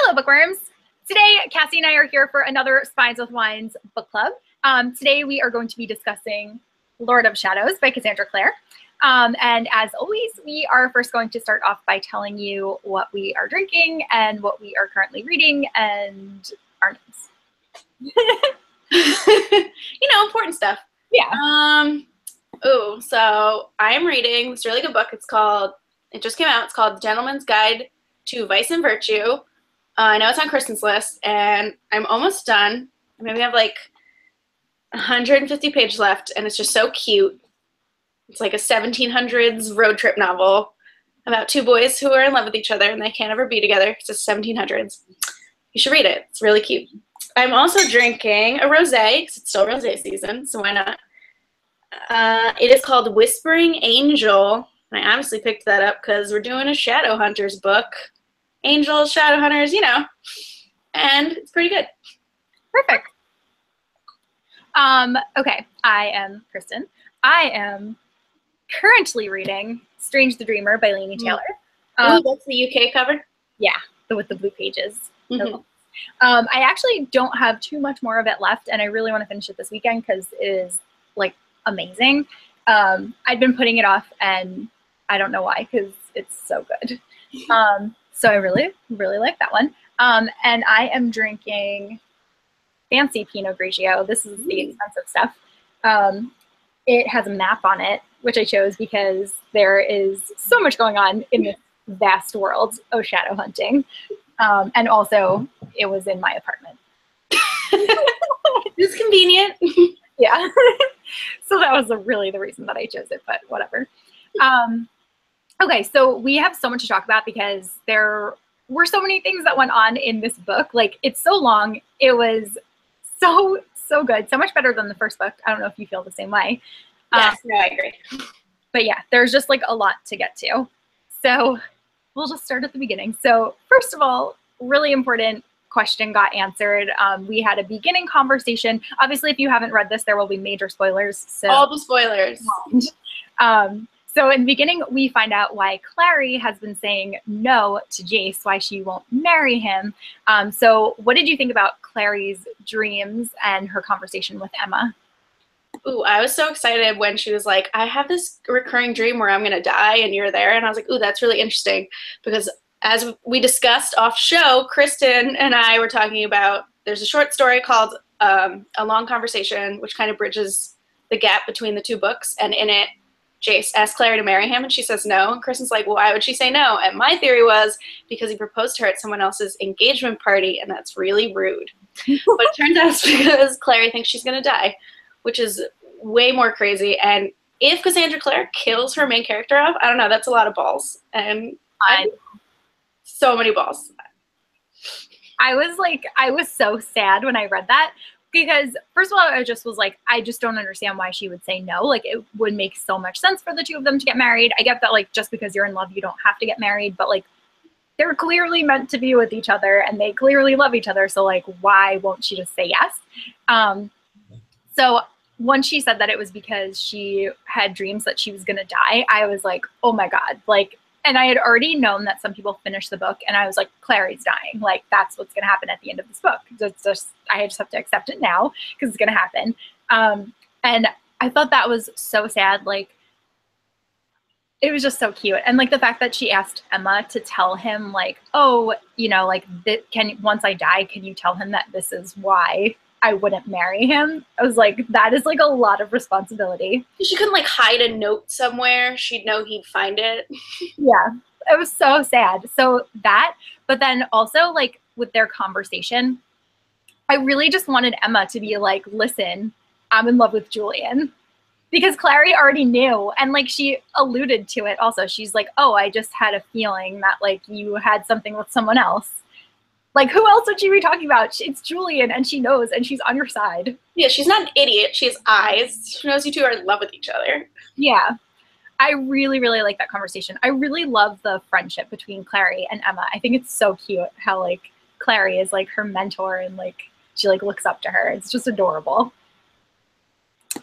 Hello, bookworms. Today, Cassie and I are here for another Spies with Wines book club. Today, we are going to be discussing Lord of Shadows by Cassandra Clare. And as always, we are first going to start off by telling you what we are drinking and what we are currently reading and our names. Important stuff. Yeah. So I'm reading this really good book. It just came out. It's called The Gentleman's Guide to Vice and Virtue. I know it's on Kristen's list, and I'm almost done. I maybe have like 150 pages left, and it's just so cute. It's like a 1700s road trip novel about two boys who are in love with each other, and they can't ever be together because it's 1700s. You should read it. It's really cute. I'm also drinking a rosé because it's still rosé season, so why not? It is called Whispering Angel. And I honestly picked that up because we're doing a Shadowhunters book. Angels, Shadowhunters, and it's pretty good. Perfect. Okay, I am Kristen. I am currently reading Strange the Dreamer by Laini Taylor. That's the UK cover? Yeah, with the blue pages. Mm-hmm. I actually don't have too much more of it left, and I really want to finish it this weekend because it is, like, amazing. I'd been putting it off, and I don't know why, because it's so good. So I really, really like that one. And I am drinking fancy Pinot Grigio. This is the expensive stuff. It has a map on it, which I chose because there is so much going on in this vast world of shadow hunting. And also, it was in my apartment. It's convenient. Yeah. So that was really the reason that I chose it, but whatever. Okay, so we have so much to talk about because there were so many things that went on in this book. Like, it's so long. It was so good. So much better than the first book. I don't know if you feel the same way. Yes, no, I agree. But yeah, there's just like a lot to get to. So we'll just start at the beginning. So first of all, really important question got answered. We had a beginning conversation. Obviously, if you haven't read this, there will be major spoilers. So all the spoilers. So in the beginning, we find out why Clary has been saying no to Jace, why she won't marry him. So what did you think about Clary's dreams and her conversation with Emma? Ooh, I was so excited when she was like, I have this recurring dream where I'm going to die and you're there. And I was like, ooh, that's really interesting. Because as we discussed off show, Kristen and I were talking about, there's a short story called A Long Conversation, which kind of bridges the gap between the two books. And in it, Jace asks Clary to marry him, and she says no. And Kristen's like, well, why would she say no? And my theory was because he proposed to her at someone else's engagement party, and that's really rude. But it turns out it's because Clary thinks she's going to die, which is way more crazy. And if Cassandra Clare kills her main character off, I don't know, that's a lot of balls. And so many balls. I was so sad when I read that. Because, first of all, I just was like, I just don't understand why she would say no. Like, it would make so much sense for the two of them to get married. I get that, like, just because you're in love, you don't have to get married. But, like, they're clearly meant to be with each other, and they clearly love each other. So, like, why won't she just say yes? So when she said that it was because she had dreams that she was going to die, I was like, oh, my God. Like, and I had already known that some people finish the book, and I was like, Clary's dying. Like, that's what's going to happen at the end of this book. It's just, I just have to accept it now because it's going to happen. And I thought that was so sad. Like, it was just so cute. And, like, the fact that she asked Emma to tell him, like, oh, like, once I die, can you tell him that this is why I wouldn't marry him? I was like, that is, like, a lot of responsibility. She couldn't, like, hide a note somewhere. She'd know he'd find it. Yeah, it was so sad. So that, but then also, like, with their conversation, I really just wanted Emma to be like, listen, I'm in love with Julian. Because Clary already knew, and, like, she alluded to it also. She's like, oh, I just had a feeling that, like, you had something with someone else. Like, who else would she be talking about? It's Julian, and she knows, and she's on your side. Yeah, she's not an idiot. She has eyes. She knows you two are in love with each other. Yeah. I really, really like that conversation. I really love the friendship between Clary and Emma. I think it's so cute how, like, Clary is, like, her mentor, and, like, she, like, looks up to her. It's just adorable.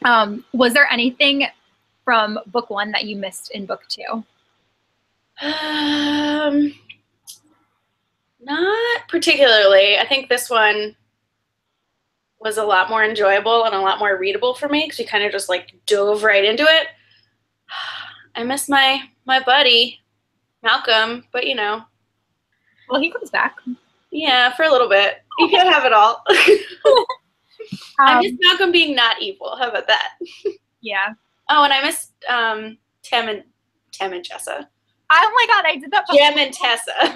Was there anything from book one that you missed in book two? Not particularly. I think this one was a lot more enjoyable and a lot more readable for me because we kind of just like dove right into it. I miss my buddy, Malcolm, but you know. Well, he comes back. Yeah, for a little bit. You can't have it all. I miss Malcolm being not evil. How about that? Yeah. Oh, and I missed Tem and Jessa. Oh my God, I did that. Jem and Tessa.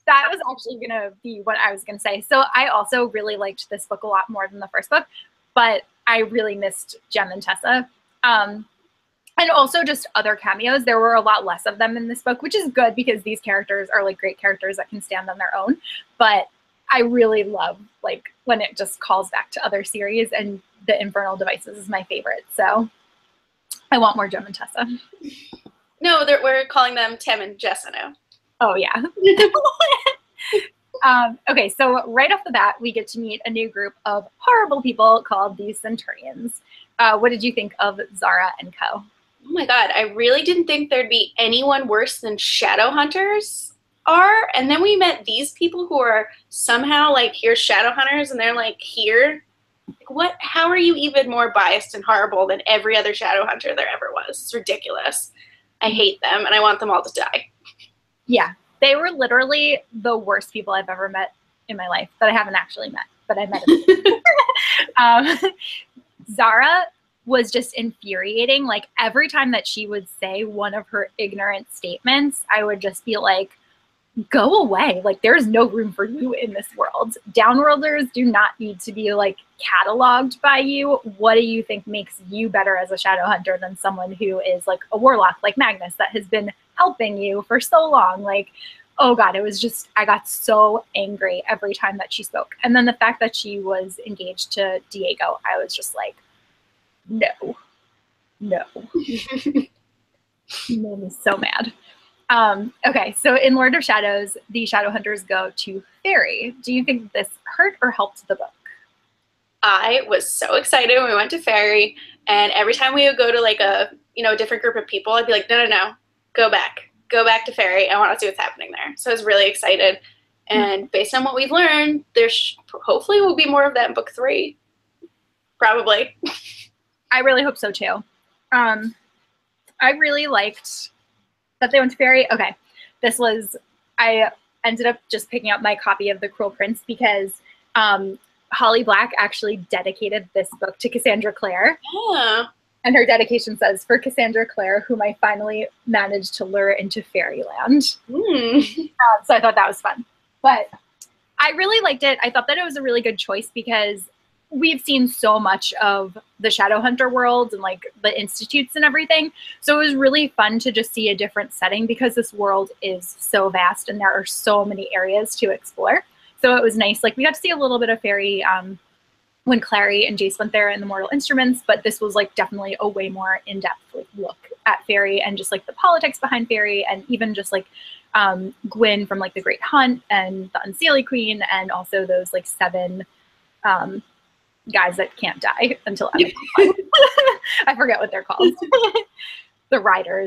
That was actually going to be what I was going to say. So I also really liked this book a lot more than the first book, but I really missed Jem and Tessa. And also just other cameos. There were a lot less of them in this book, which is good because these characters are like great characters that can stand on their own. But I really love like when it just calls back to other series, and the Infernal Devices is my favorite. So I want more Jem and Tessa. No, we're calling them Tem and Jessa now. Oh, yeah. Okay, so right off the bat, we get to meet a new group of horrible people called the Centurions. What did you think of Zara and co? Oh my God, I really didn't think there'd be anyone worse than shadow hunters are. And then we met these people who are somehow like, here's shadow hunters, and they're like here. Like, what? How are you even more biased and horrible than every other shadow hunter there ever was? It's ridiculous. I hate them, and I want them all to die. Yeah, they were literally the worst people I've ever met in my life that I haven't actually met, but I met them. Zara was just infuriating. Like every time that she would say one of her ignorant statements, I would just be like, go away. Like there's no room for you in this world. Downworlders do not need to be like cataloged by you. What do you think makes you better as a shadow hunter than someone who is like a warlock like Magnus that has been helping you for so long? Like, oh God, it was just, I got so angry every time that she spoke. And then the fact that she was engaged to Diego, I was just like, no. It made me so mad. Okay, so in Lord of Shadows, the shadow hunters go to Fairy. Do you think this hurt or helped the book? I was so excited when we went to Fairy, and every time we would go to like a different group of people, I'd be like, no, go back to Fairy. I want to see what's happening there. So I was really excited, and based on what we've learned, there hopefully will be more of that in book 3. Probably. I really hope so too. I really liked that they went to Fairy. Okay, I ended up just picking up my copy of The Cruel Prince because Holly Black actually dedicated this book to Cassandra Clare. Yeah. And her dedication says, for Cassandra Clare, whom I finally managed to lure into fairyland. So I thought that was fun. But I really liked it. I thought that it was a really good choice because we've seen so much of the Shadowhunter world and like the institutes and everything. So it was really fun to just see a different setting because this world is so vast and there are so many areas to explore. So it was nice. Like we got to see a little bit of Fairy when Clary and Jace went there in the Mortal Instruments, but this was like definitely a way more in-depth like, look at Fairy and just like the politics behind Fairy and even just like Gwyn from like The Great Hunt and the Unseelie Queen and also those like 7 guys that can't die until end of book 1. I forget what they're called. The riders.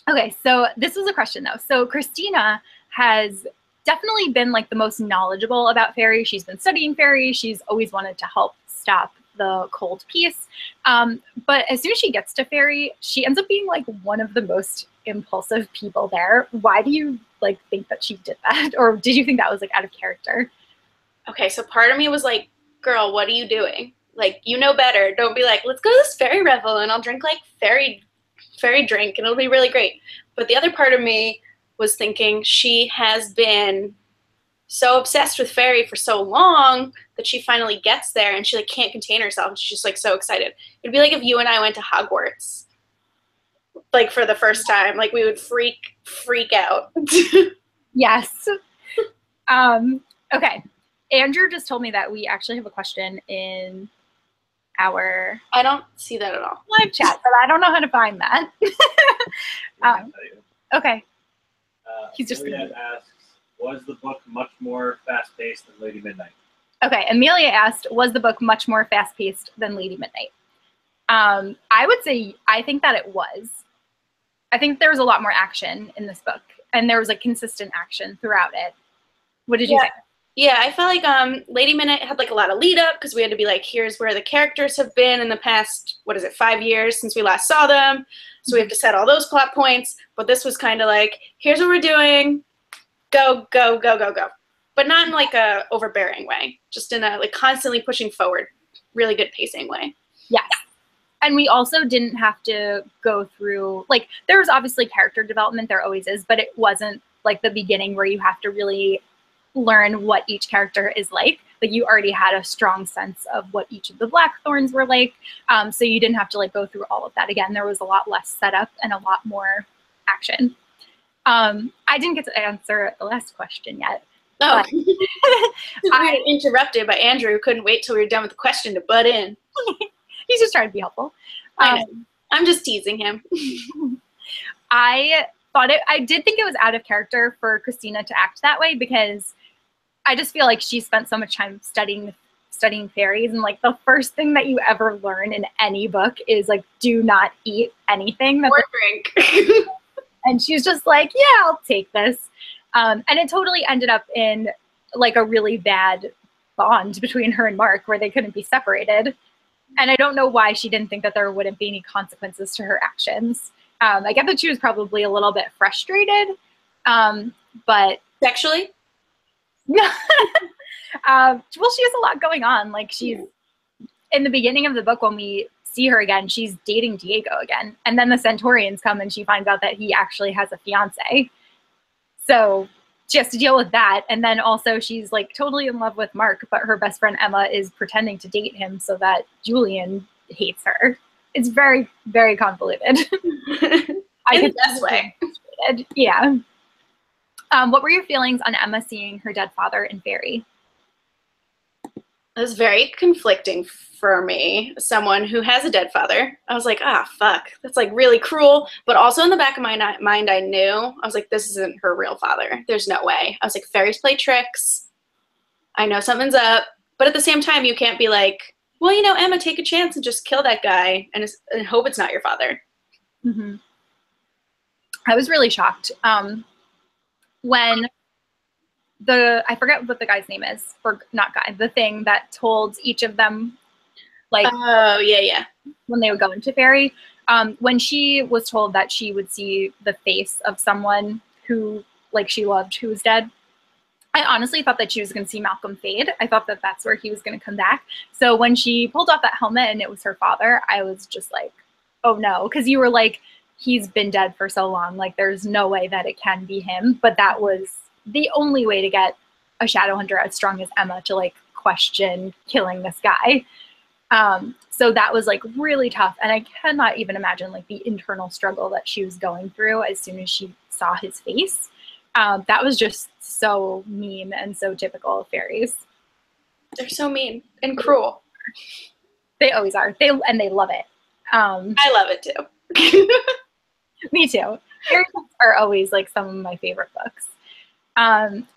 Okay, so this was a question though. So Christina has definitely been like the most knowledgeable about Fairy. She's been studying Fairy. She's always wanted to help stop the cold peace. But as soon as she gets to Fairy, she ends up being like one of the most impulsive people there. Why do you like think that she did that? Or did you think that was like out of character? Okay, so part of me was like, girl, what are you doing? Like, you know better. Don't be like, let's go to this fairy revel and I'll drink like fairy drink and it'll be really great. But the other part of me was thinking she has been so obsessed with Fairy for so long that she finally gets there and she like can't contain herself. And she's just like so excited. It'd be like if you and I went to Hogwarts, like for the first time, like we would freak out. Yes. Okay. Andrew just told me that we actually have a question in our I don't see that at all. live chat, but I don't know how to find that. Okay. He's just Juliet asks, was the book much more fast-paced than Lady Midnight? Okay, Amelia asked, was the book much more fast-paced than Lady Midnight? I would say I think that it was. I think there was a lot more action in this book. and there was like consistent action throughout it. What did you think? Yeah, I felt like Lady Minute had like a lot of lead up because we had to be like, here's where the characters have been in the past, 5 years since we last saw them. So we have to set all those plot points. But this was kind of like, here's what we're doing. Go, go, go, go, go. But not in like a overbearing way. Just in a like constantly pushing forward, really good pacing way. Yes. And we also didn't have to go through, like, there was obviously character development, there always is, but it wasn't like the beginning where you have to really learn what each character is like. Like, you already had a strong sense of what each of the Blackthorns were like, so you didn't have to like go through all of that again. There was a lot less setup and a lot more action. I didn't get to answer the last question yet. Oh, we were interrupted by Andrew, who couldn't wait till we were done with the question to butt in. He's just trying to be helpful. I'm just teasing him. I did think it was out of character for Christina to act that way, because I just feel like she spent so much time studying fairies, and like the first thing that you ever learn in any book is like, do not eat anything or drink. And she's just like, yeah, I'll take this. And it totally ended up in like a really bad bond between her and Mark, where they couldn't be separated. And I don't know why she didn't think that there wouldn't be any consequences to her actions. I get that she was probably a little bit frustrated, but sexually? Well, she has a lot going on. Like, she's in the beginning of the book, when we see her again, she's dating Diego again. And then the Centaurians come and she finds out that he actually has a fiance. So she has to deal with that. And then also she's like totally in love with Mark, but her best friend Emma is pretending to date him so that Julian hates her. It's very, very convoluted. In the best way. Yeah. What were your feelings on Emma seeing her dead father in Fairy? It was very conflicting for me, someone who has a dead father. I was like, fuck, that's like really cruel. But also in the back of my mind, I knew, I was like, this isn't her real father. There's no way. I was like, fairies play tricks. I know something's up. But at the same time, you can't be like, well, you know, Emma, take a chance and just kill that guy and hope it's not your father. Mm-hmm. I was really shocked when I forget what the guy's name is, or not guy, the thing that told each of them, like, oh, yeah. when they would go into Fairy, when she was told that she would see the face of someone who, like, she loved, who was dead, I honestly thought that she was going to see Malcolm fade. I thought that that's where he was going to come back. So when she pulled off that helmet and it was her father, I was just like, oh no, because you were like, he's been dead for so long, like, there's no way that it can be him. But that was the only way to get a Shadowhunter as strong as Emma to like question killing this guy. So that was like really tough. And I cannot even imagine like the internal struggle that she was going through as soon as she saw his face. That was just so mean and so typical of fairies. They're so mean and cruel. They always are. They love it. I love it too. Me too. Fairy books are always like some of my favorite books.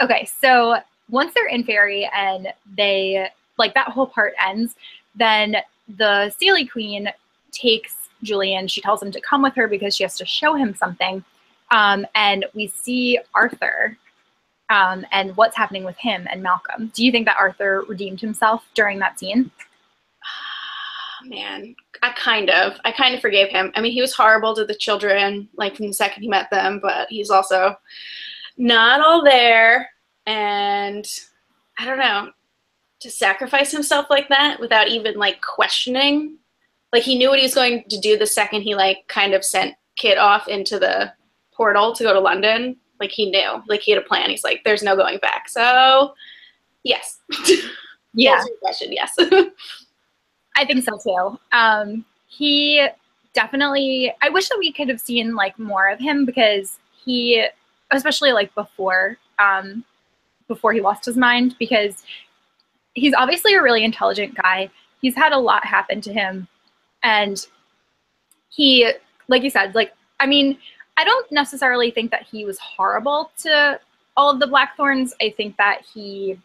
Okay, so once they're in Fairy and they, like, that whole part ends, then the Seelie Queen takes Julian. She tells him to come with her because she has to show him something. And we see Arthur and what's happening with him and Malcolm. Do you think that Arthur redeemed himself during that scene? Man, I kind of forgave him. I mean, he was horrible to the children, like, from the second he met them, but he's also not all there. And I don't know, to sacrifice himself like that without even like questioning, like, he knew what he was going to do the second he like kind of sent Kit off into the portal to go to London. Like, he knew, like, he had a plan. He's like, there's no going back. So yes. Yeah. Question, yes. I think so too. He definitely, I wish that we could have seen like more of him, because he, especially like before he lost his mind, because he's obviously a really intelligent guy. He's had a lot happen to him. And he, like you said, like, I mean, I don't necessarily think that he was horrible to all of the Blackthorns. I think that he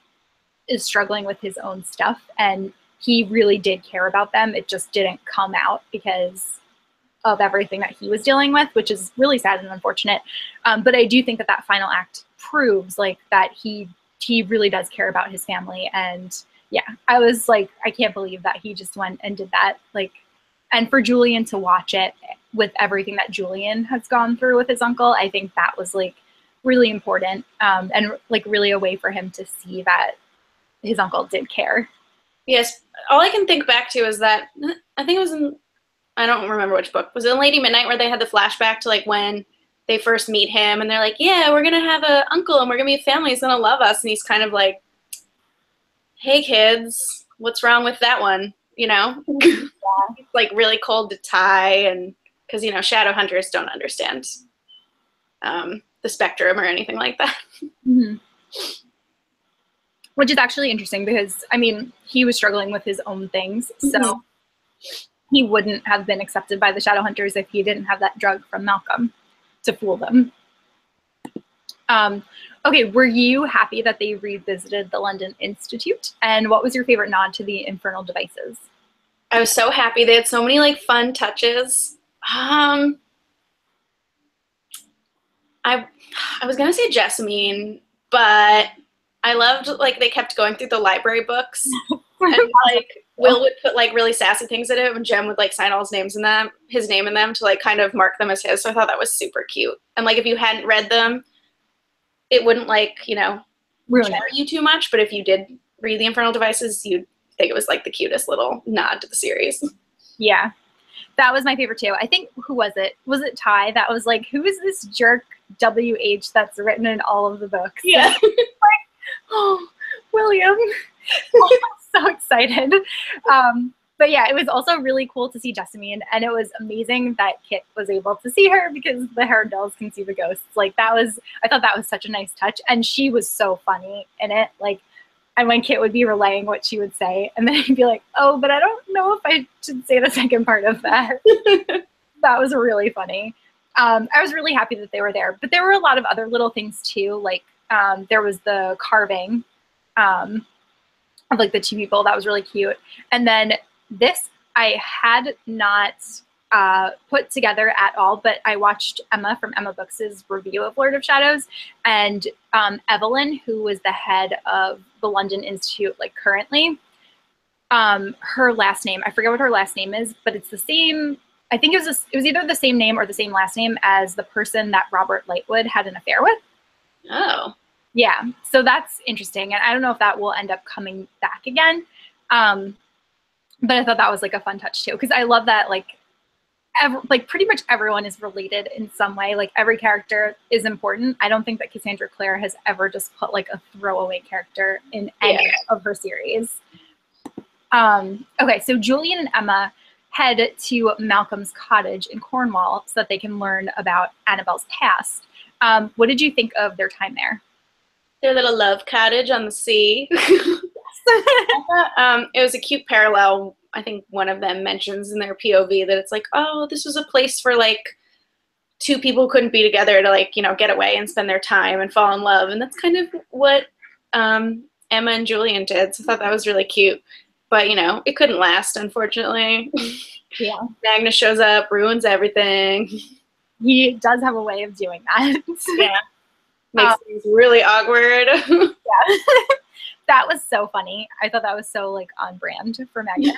is struggling with his own stuff, and he really did care about them. It just didn't come out because of everything that he was dealing with, which is really sad and unfortunate. But I do think that that final act proves like that he really does care about his family. And yeah, I was like, I can't believe that he just went and did that. Like, and for Julian to watch it with everything that Julian has gone through with his uncle, I think that was like really important, and like really a way for him to see that his uncle did care. Yes, all I can think back to is that, I think it was in, I don't remember which book, was it in Lady Midnight where they had the flashback to like when they first meet him and they're like, yeah, we're gonna have an uncle and we're gonna be a family, he's gonna love us, and he's kind of like, hey kids, what's wrong with that one, you know? Yeah. He's like really cold to tie, and because, you know, shadow hunters don't understand the spectrum or anything like that. Mm-hmm. Which is actually interesting because, I mean, he was struggling with his own things, so he wouldn't have been accepted by the Shadowhunters if he didn't have that drug from Malcolm to fool them. Okay, were you happy that they revisited the London Institute? And what was your favorite nod to the Infernal devices? I was so happy. They had so many like fun touches. I was gonna say Jessamine, but I loved like they kept going through the library books, and like Will would put like really sassy things in it, and Jem would like sign all his name in them to like kind of mark them as his. So I thought that was super cute. And like if you hadn't read them, it wouldn't like, you know, ruin you too much. But if you did read the Infernal Devices, you'd think it was like the cutest little nod to the series. Yeah, that was my favorite too. I think, who was it? Was it Ty that was like, who is this jerk WH that's written in all of the books? Yeah. Oh, William. I'm so excited. But yeah, it was also really cool to see Jessamine, and it was amazing that Kit was able to see her because the Herondales can see the ghosts. Like I thought that was such a nice touch, and she was so funny in it. Like, and when Kit would be relaying what she would say, and then I'd be like, oh, but I don't know if I should say the second part of that. That was really funny. I was really happy that they were there, but there were a lot of other little things too, like there was the carving of like the two people. That was really cute. And then this I had not put together at all, but I watched Emma from Emma Books' review of Lord of Shadows, and Evelyn, who was the head of the London Institute like currently, her last name, I forget what her last name is, but it's the same. I think it was either the same name or the same last name as the person that Robert Lightwood had an affair with. Oh. Yeah, so that's interesting, and I don't know if that will end up coming back again. But I thought that was like a fun touch too, because I love that like pretty much everyone is related in some way. Like every character is important. I don't think that Cassandra Clare has ever just put like a throwaway character in any of her series. Okay, so Julian and Emma head to Malcolm's cottage in Cornwall so that they can learn about Annabelle's past. What did you think of their time there? Their little love cottage on the sea. It was a cute parallel. I think one of them mentions in their POV that it's like, oh, this was a place for like two people who couldn't be together to like, you know, get away and spend their time and fall in love. And that's kind of what Emma and Julian did. So I thought that was really cute. But, you know, it couldn't last, unfortunately. Yeah. Magnus shows up, ruins everything. He does have a way of doing that. Yeah. Makes things really awkward. Yeah. That was so funny. I thought that was so like on brand for Magnus.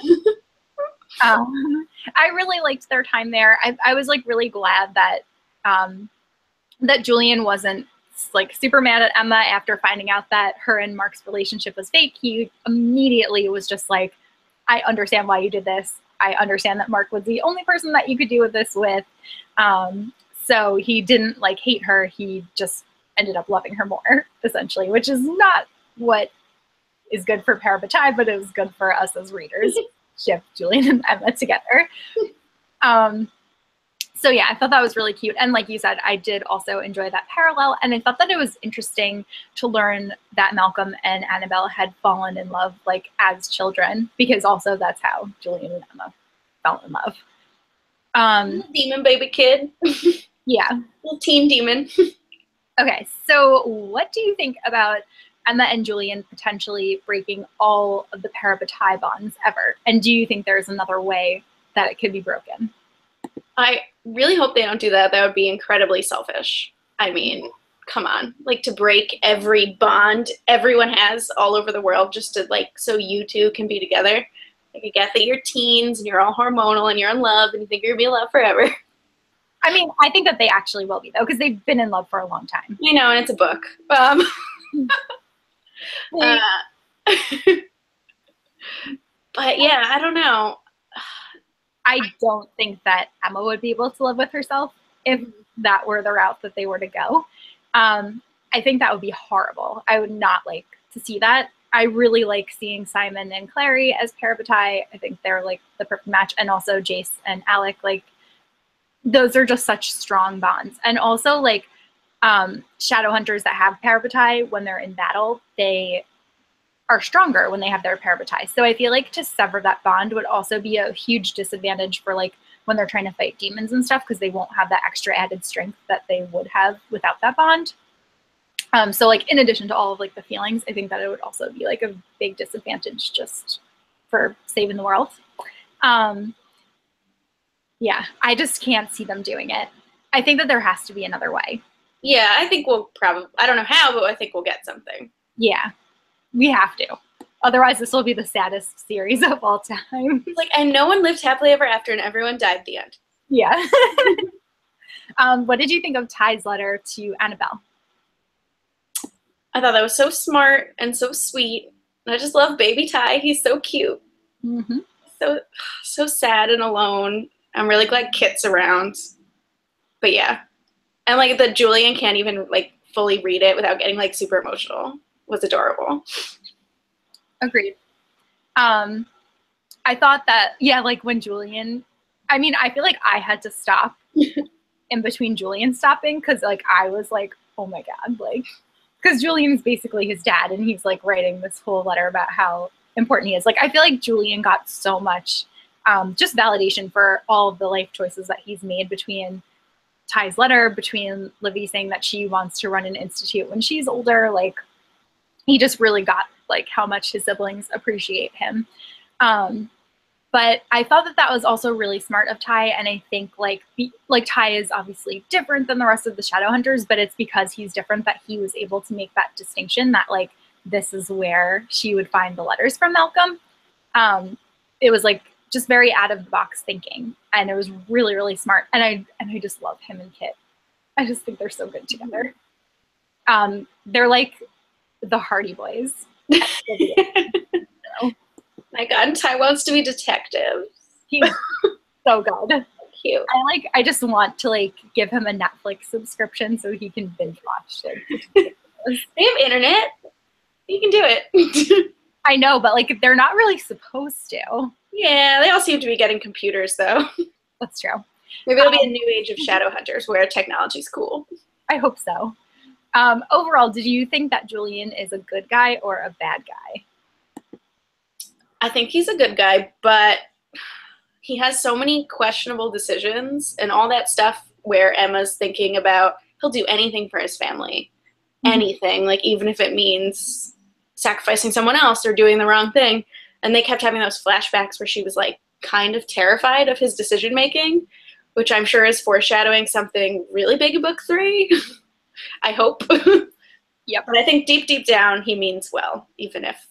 I really liked their time there. I was like really glad that that Julian wasn't like super mad at Emma after finding out that her and Mark's relationship was fake. He immediately was just like, I understand why you did this. I understand that Mark was the only person that you could do this with. So he didn't like hate her. He just ended up loving her more, essentially, which is not what is good for Parabatai, but it was good for us as readers. Ship Julian and Emma together. So yeah, I thought that was really cute. And like you said, I did also enjoy that parallel. And I thought that it was interesting to learn that Malcolm and Annabelle had fallen in love like as children, because also that's how Julian and Emma fell in love. Demon baby kid. Yeah. Little teen demon. Okay, so what do you think about Emma and Julian potentially breaking all of the Parabatai bonds ever? And do you think there's another way that it could be broken? I really hope they don't do that. That would be incredibly selfish. I mean, come on. Like, to break every bond everyone has all over the world just to, like, so you two can be together. Like, I get that you're teens and you're all hormonal and you're in love and you think you're going to be in love forever. I mean, I think that they actually will be, though, because they've been in love for a long time. I know, and it's a book. But, yeah, I don't know. I don't think that Emma would be able to live with herself if that were the route that they were to go. I think that would be horrible. I would not like to see that. I really like seeing Simon and Clary as parabatai. I think they're like the perfect match. And also Jace and Alec, like those are just such strong bonds. And also like shadow hunters that have parabatai, when they're in battle, they are stronger when they have their parabatai. So I feel like to sever that bond would also be a huge disadvantage for like when they're trying to fight demons and stuff, because they won't have that extra added strength that they would have without that bond. So like in addition to all of like the feelings, I think that it would also be like a big disadvantage just for saving the world. Yeah, I just can't see them doing it. I think that there has to be another way. Yeah, I think we'll probably, I don't know how, but I think we'll get something. Yeah. We have to. Otherwise, this will be the saddest series of all time. Like, and no one lived happily ever after, and everyone died at the end. Yeah. What did you think of Ty's letter to Annabelle? I thought that was so smart and so sweet. And I just love baby Ty. He's so cute. Mm-hmm. So sad and alone. I'm really glad Kit's around. But yeah. And like that Julian can't even like fully read it without getting like super emotional. Was adorable. Agreed. I thought that, yeah, like when Julian, I mean, I feel like I had to stop in between Julian stopping, because like I was like, oh my God, like, because Julian's basically his dad, and he's like writing this whole letter about how important he is. Like, I feel like Julian got so much just validation for all of the life choices that he's made, between Ty's letter, between Livy saying that she wants to run an institute when she's older. Like, he just really got like how much his siblings appreciate him. But I thought that that was also really smart of Ty. And I think like Ty is obviously different than the rest of the shadow hunters, but it's because he's different that he was able to make that distinction that like, this is where she would find the letters from Malcolm. It was like just very out of the box thinking. And it was really, really smart. And I just love him and Kit. I just think they're so good together. They're like the Hardy Boys. My God, Ty wants to be detective. He's so good. Cute. I just want to like give him a Netflix subscription so he can binge watch. Like, they have internet. You can do it. I know, but like they're not really supposed to. Yeah, they all seem to be getting computers though. That's true. Maybe it'll be a new age of shadow hunters where technology's cool. I hope so. Overall, did you think that Julian is a good guy or a bad guy? I think he's a good guy, but he has so many questionable decisions and all that stuff where Emma's thinking about he'll do anything for his family. Mm-hmm. Anything, like even if it means sacrificing someone else or doing the wrong thing. And they kept having those flashbacks where she was like kind of terrified of his decision making, which I'm sure is foreshadowing something really big in book 3. I hope. Yep. But I think deep down he means well, even if,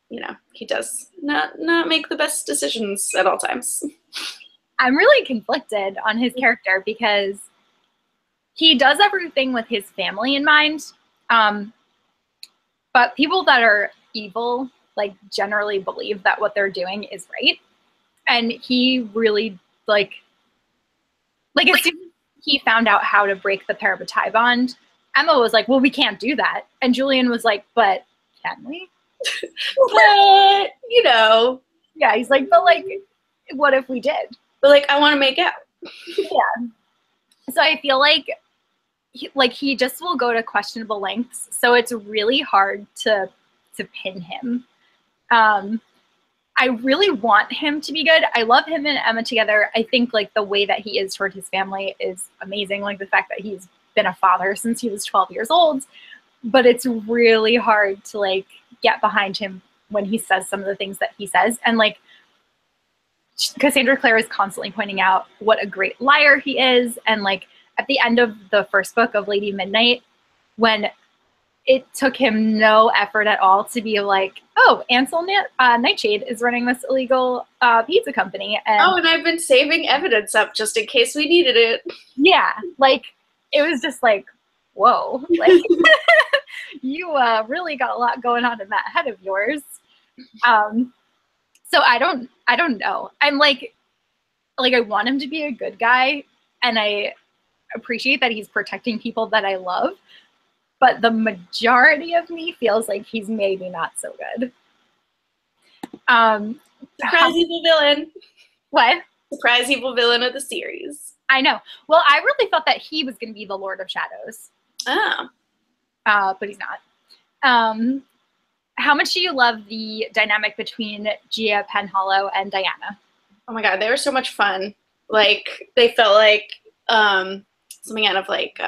you know, he does not make the best decisions at all times. I'm really conflicted on his character because he does everything with his family in mind. But people that are evil, like, generally believe that what they're doing is right. And he really, like as soon as he found out how to break the parabatai bond, Emma was like, well, we can't do that. And Julian was like, but can we? But, you know. Yeah, he's like, but, like, what if we did? But, like, I want to make out. Yeah. So I feel like he just will go to questionable lengths. So it's really hard to pin him. I really want him to be good. I love him and Emma together. I think, like, the way that he is toward his family is amazing. Like, the fact that he's been a father since he was 12 years old. But it's really hard to, like, get behind him when he says some of the things that he says. And, like, Cassandra Clare is constantly pointing out what a great liar he is. And like at the end of the first book of Lady Midnight, when it took him no effort at all to be like, oh, Ansel Nightshade is running this illegal pizza company. And oh, and I've been saving evidence up just in case we needed it. yeah, like it was just like, whoa, like you really got a lot going on in that head of yours. So I don't know. I'm like I want him to be a good guy, and I appreciate that he's protecting people that I love, but the majority of me feels like he's maybe not so good. Surprise evil villain. What? Surprise evil villain of the series. I know. Well, I really thought that he was going to be the Lord of Shadows. Oh. But he's not. How much do you love the dynamic between Gia Penhollow and Diana? Oh my god, they were so much fun. Like, they felt like something out of like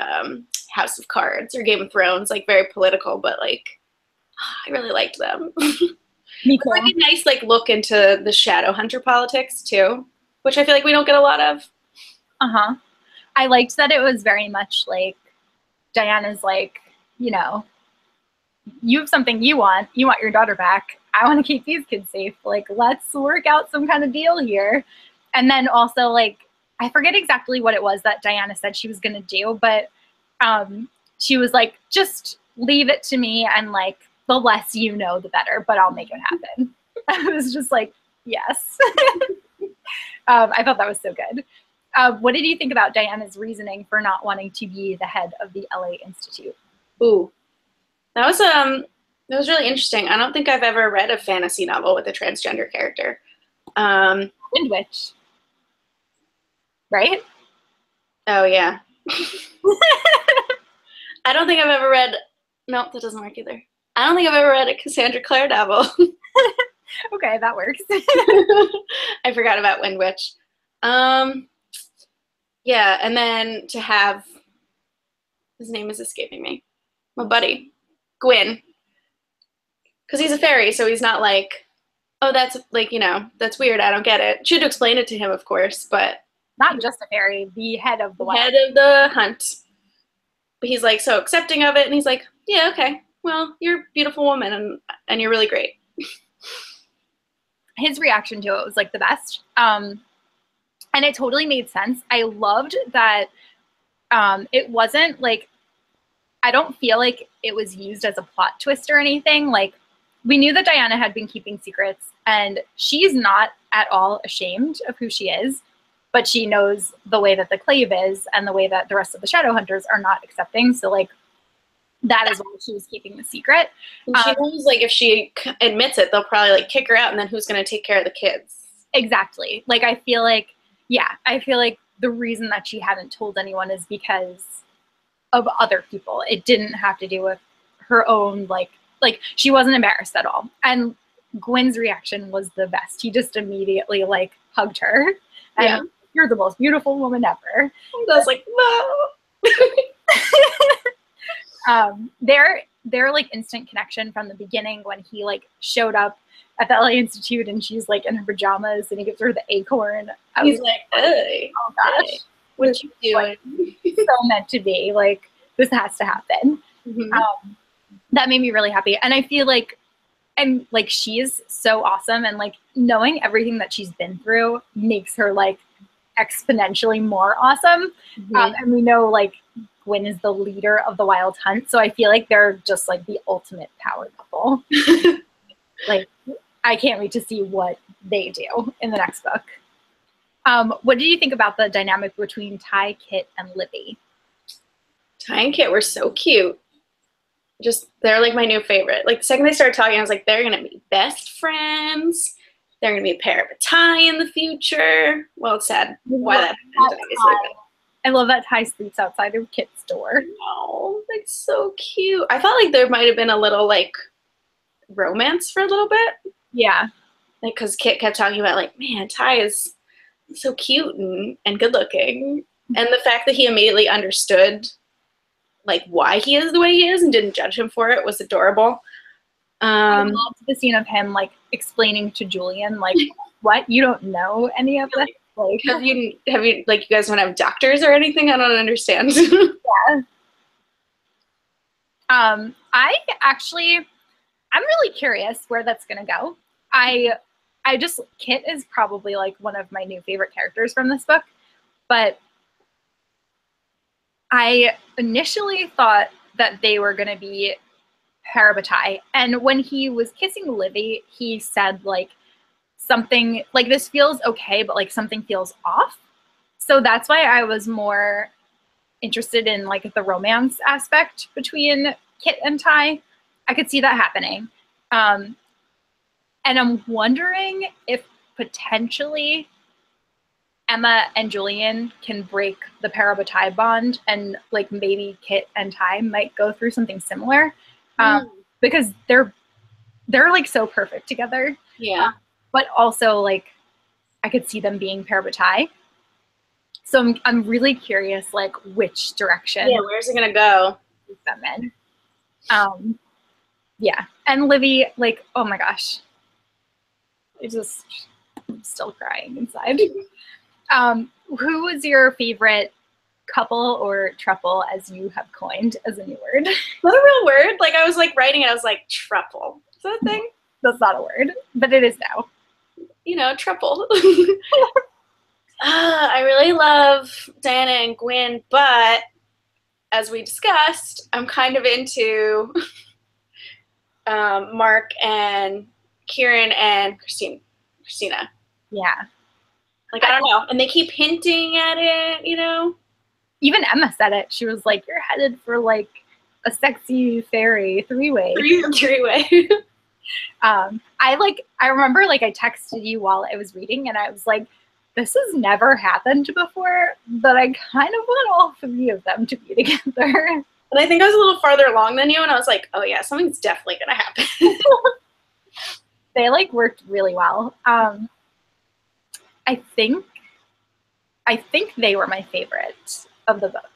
House of Cards or Game of Thrones, like very political, but like I really liked them. Me too. Like a nice like look into the Shadowhunter politics too, which I feel like we don't get a lot of. Uh-huh. I liked that it was very much like Diana's like, you know, you have something you want your daughter back. I want to keep these kids safe. Like, let's work out some kind of deal here. And then also like, I forget exactly what it was that Diana said she was going to do, but she was like, just leave it to me. And like, the less you know, the better, but I'll make it happen. I was just like, yes. I thought that was so good. What did you think about Diana's reasoning for not wanting to be the head of the LA Institute? Ooh, that was really interesting. I don't think I've ever read a fantasy novel with a transgender character. Wind Witch. Right? Oh, yeah. I don't think I've ever read... Nope, that doesn't work either. I don't think I've ever read a Cassandra Clare novel. Okay, that works. I forgot about Wind Witch. Yeah, and then to have... His name is escaping me. My buddy. Gwyn. Because he's a fairy, so he's not like, oh, that's, like, you know, that's weird, I don't get it. Should explain it to him, of course, but... Not just a fairy, the head of the wild. Head of the hunt. But he's, like, so accepting of it, and he's like, yeah, okay, well, you're a beautiful woman, and you're really great. His reaction to it was, like, the best. And it totally made sense. I loved that it wasn't, like, I don't feel like it was used as a plot twist or anything. Like, we knew that Diana had been keeping secrets, and she's not at all ashamed of who she is, but she knows the way that the Clave is and the way that the rest of the Shadowhunters are not accepting. So, like, that is why she was keeping the secret. And she knows, like, if she admits it, they'll probably, like, kick her out, and then who's going to take care of the kids? Exactly. Like, I feel like the reason that she hadn't told anyone is because of other people. It didn't have to do with her own, like she wasn't embarrassed at all. And Gwyn's reaction was the best. He just immediately, like, hugged her. And Yeah. You're the most beautiful woman ever. I was like, no. Their like instant connection from the beginning when he like showed up at the LA Institute and she's like in her pajamas and he gives her the acorn. He's like, hey, oh gosh, hey, what you doing? Like, so meant to be. Like, this has to happen. Mm-hmm. That made me really happy. And I feel like, and like, she is so awesome, and like knowing everything that she's been through makes her like exponentially more awesome. Mm-hmm. And we know like Gwyn is the leader of the Wild Hunt, so I feel like they're just like the ultimate power couple. Like, I can't wait to see what they do in the next book. What did you think about the dynamic between Ty, Kit, and Libby? Ty and Kit were so cute. Just, they're like my new favorite. Like, the second they started talking, I was like, they're going to be best friends. They're going to be a pair of a tie in the future. Well, it's sad why that happened, obviously. I love that Ty sleeps outside of Kit's door. Oh, that's so cute. I felt like there might have been a little, like, romance for a little bit. Yeah. Like, because Kit kept talking about, like, man, Ty is so cute and good looking. And the fact that he immediately understood, like, why he is the way he is and didn't judge him for it was adorable. I loved the scene of him, like, explaining to Julian, like, what? You don't know any of this? Like, have you like, you guys don't have doctors or anything? I don't understand. yeah. I'm really curious where that's gonna go. Kit is probably like one of my new favorite characters from this book, but I initially thought that they were gonna be parabatai, and when he was kissing Livy, he said like something like, this feels okay, but like something feels off. So that's why I was more interested in like the romance aspect between Kit and Ty. I could see that happening. And I'm wondering if potentially Emma and Julian can break the parabatai bond, and like maybe Kit and Ty might go through something similar, because they're like so perfect together. Yeah. But also like I could see them being parabatai. So I'm really curious like which direction. Yeah, where's it gonna go? Them in. Yeah. And Livy, like, oh my gosh. I'm still crying inside. Who was your favorite couple or throuple, as you have coined as a new word? Is that a real word? Like, I was like writing it, I was like, throuple. Is that a thing? That's not a word, but it is now. You know, throuple. I really love Diana and Gwyn, but as we discussed, I'm kind of into Mark and Kieran and Christina. Yeah. Like, I don't know. And they keep hinting at it, you know? Even Emma said it. She was like, you're headed for like a sexy fairy three-way. Three-way. I remember like I texted you while I was reading, and I was like, this has never happened before, but I kind of want all three of them to be together. And I think I was a little farther along than you, and I was like, oh yeah, something's definitely gonna happen. They like worked really well. I think they were my favorite of the book.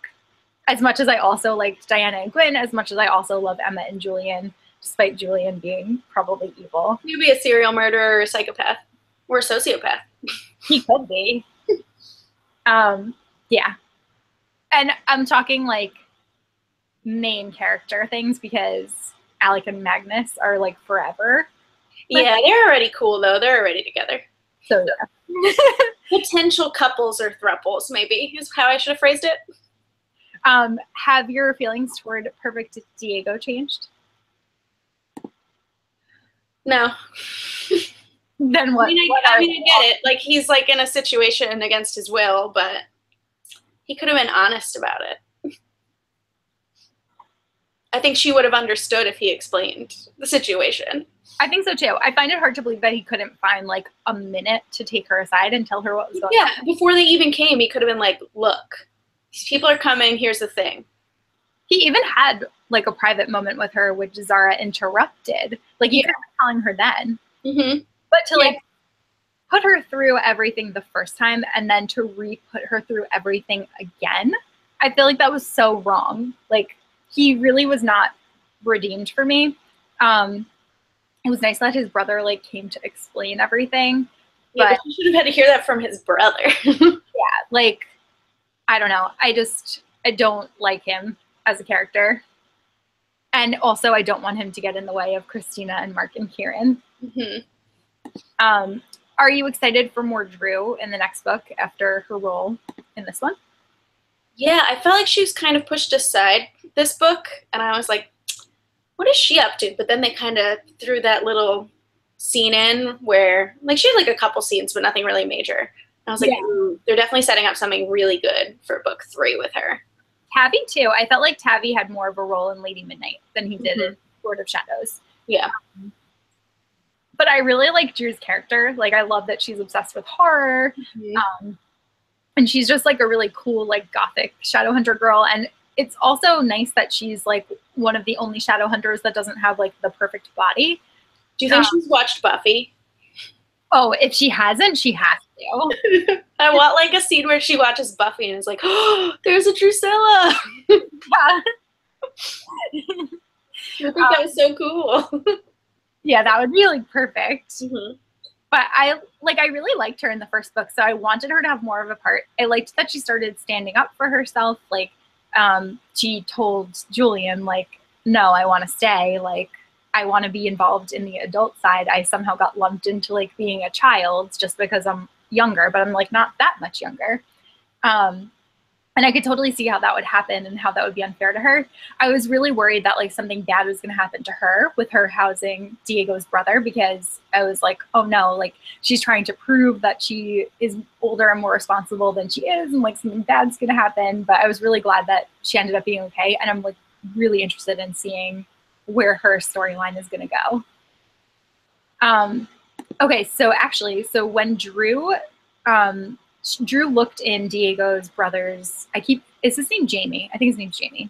As much as I also liked Diana and Gwyn, as much as I also love Emma and Julian, despite Julian being probably evil. He'd be a serial murderer or a psychopath. Or a sociopath. He could be. Yeah. And I'm talking like main character things, because Alec and Magnus are like forever. Yeah, they're already cool though. They're already together. So yeah. Potential couples or throuples, maybe, is how I should have phrased it. Have your feelings toward Perfect Diego changed? No. Then what? I mean, I get it. Like, he's like in a situation against his will, but he could have been honest about it. I think she would have understood if he explained the situation. I think so too. I find it hard to believe that he couldn't find like a minute to take her aside and tell her what was going on. Yeah, before they even came, he could have been like, look, these people are coming, here's the thing. He even had like a private moment with her, which Zara interrupted. Like, you could have been telling her then. Mm-hmm. But to like put her through everything the first time and then to re-put her through everything again, I feel like that was so wrong. Like, he really was not redeemed for me. It was nice that his brother like came to explain everything. Yeah, but he should have had to hear that from his brother. Yeah, like, I don't know. I don't like him as a character. And also, I don't want him to get in the way of Christina and Mark and Kieran. Mm-hmm. Are you excited for more Drew in the next book after her role in this one? Yeah, I felt like she was kind of pushed aside this book, and I was like, what is she up to? But then they kind of threw that little scene in where, like, she had like a couple scenes, but nothing really major. And I was like, they're definitely setting up something really good for book 3 with her. Tabby, too. I felt like Tabby had more of a role in Lady Midnight than he did in Lord of Shadows. Yeah. But I really like Drew's character. Like, I love that she's obsessed with horror. Mm-hmm. And she's just like a really cool, like, gothic Shadowhunter girl. And it's also nice that she's like one of the only Shadowhunters that doesn't have like the perfect body. Do you think she's watched Buffy? Oh, if she hasn't, she has to. I want like a scene where she watches Buffy and is like, oh, there's a Drusilla. Yeah. I think that was so cool. Yeah, that would be like perfect. Mm-hmm. But I really liked her in the first book, so I wanted her to have more of a part. I liked that she started standing up for herself. Like, she told Julian, like, no, I want to stay. Like, I want to be involved in the adult side. I somehow got lumped into, like, being a child just because I'm younger, but I'm, like, not that much younger. And I could totally see how that would happen and how that would be unfair to her. I was really worried that, like, something bad was going to happen to her with her housing Diego's brother, because I was like, oh no, like, she's trying to prove that she is older and more responsible than she is, and, like, something bad's going to happen. But I was really glad that she ended up being okay. And I'm, like, really interested in seeing where her storyline is going to go. Okay, so actually, so when Drew looked in Diego's brother's, is his name Jamie? I think his name's Jamie.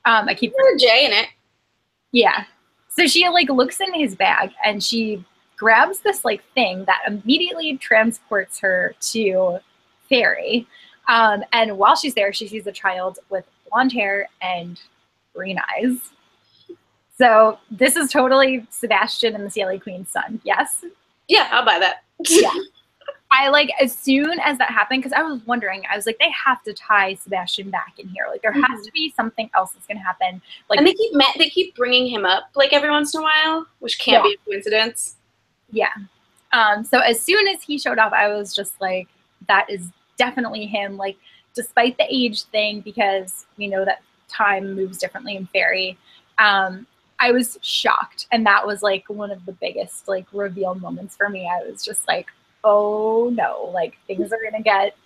I keep There's a J in it. Yeah. So she, like, looks in his bag and she grabs this, like, thing that immediately transports her to Fairy. And while she's there, she sees a child with blonde hair and green eyes. So this is totally Sebastian and the CLA Queen's son. Yes? Yeah, I'll buy that. Yeah. I, like, as soon as that happened, because I was wondering, I was like, they have to tie Sebastian back in here. Like, there has to be something else that's going to happen. Like, and they keep bringing him up, like, every once in a while, which can't be a coincidence. Yeah. So as soon as he showed up, I was just like, that is definitely him. Like, despite the age thing, because we know that time moves differently in Fairy, I was shocked. And that was, like, one of the biggest, like, reveal moments for me. I was just like, oh no, like, things are gonna get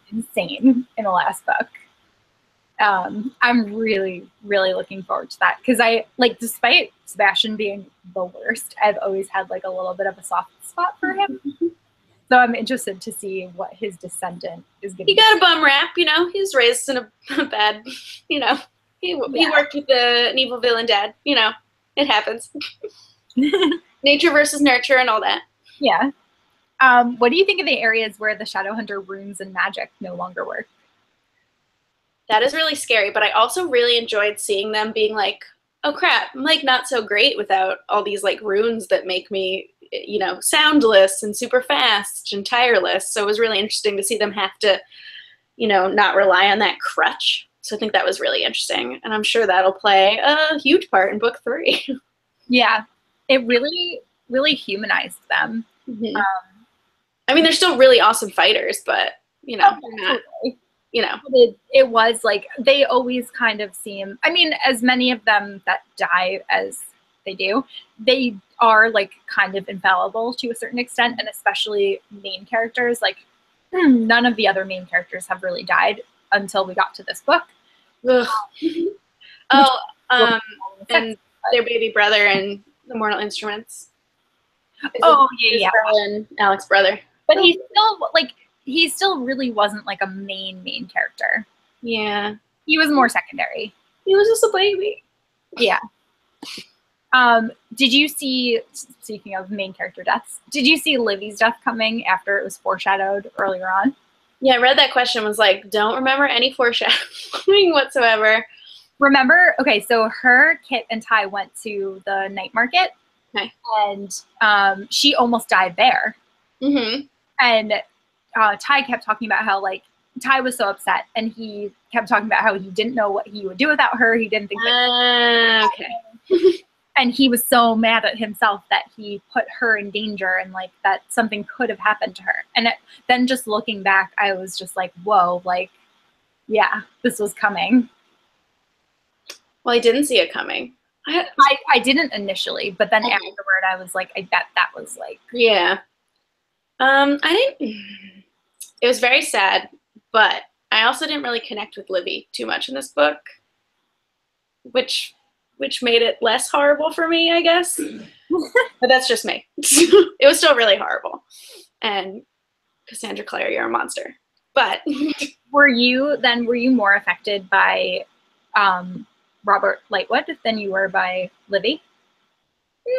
insane in the last book. I'm really, really looking forward to that, because I, like, despite Sebastian being the worst, I've always had, like, a little bit of a soft spot for him. So I'm interested to see what his descendant is going to be. He got a bum rap, you know. He was raised in a bad, you know. He worked with an evil villain dad, you know. It happens. Nature versus nurture and all that. Yeah. What do you think of the areas where the Shadowhunter runes and magic no longer work? That is really scary, but I also really enjoyed seeing them being like, oh crap, I'm, like, not so great without all these, like, runes that make me, you know, soundless and super fast and tireless. So it was really interesting to see them have to, you know, not rely on that crutch. So I think that was really interesting. And I'm sure that'll play a huge part in book 3. Yeah. It really, really humanized them. Mm-hmm. I mean, they're still really awesome fighters, but, you know, totally. You know. It was, like, they always kind of seem, I mean, as many of them that die as they do, they are, like, kind of infallible to a certain extent, and especially main characters. Like, none of the other main characters have really died until we got to this book. And their baby brother and the Mortal Instruments. Yeah. And Alex's brother. But he still really wasn't, like, a main character. Yeah. He was more secondary. He was just a baby. Yeah. Did you see, speaking of main character deaths, did you see Livy's death coming after it was foreshadowed earlier on? Yeah, I read that question, was like, don't remember any foreshadowing whatsoever. Remember, okay, so her, Kit, and Ty went to the night market. Okay. And she almost died there. Mm-hmm. And Ty kept talking about how, like, Ty was so upset, and he kept talking about how he didn't know what he would do without her. He didn't think that. Okay. And he was so mad at himself that he put her in danger, and, like, that something could have happened to her. And then just looking back, I was just like, whoa, like, yeah, this was coming. Well, I didn't see it coming. I didn't initially, but then afterward, I was like, I bet that was, like. Yeah. I didn't. It was very sad, but I also didn't really connect with Livy too much in this book, which made it less horrible for me, I guess. But that's just me. It was still really horrible. And Cassandra Clare, you're a monster. But were you more affected by Robert Lightwood than you were by Livy?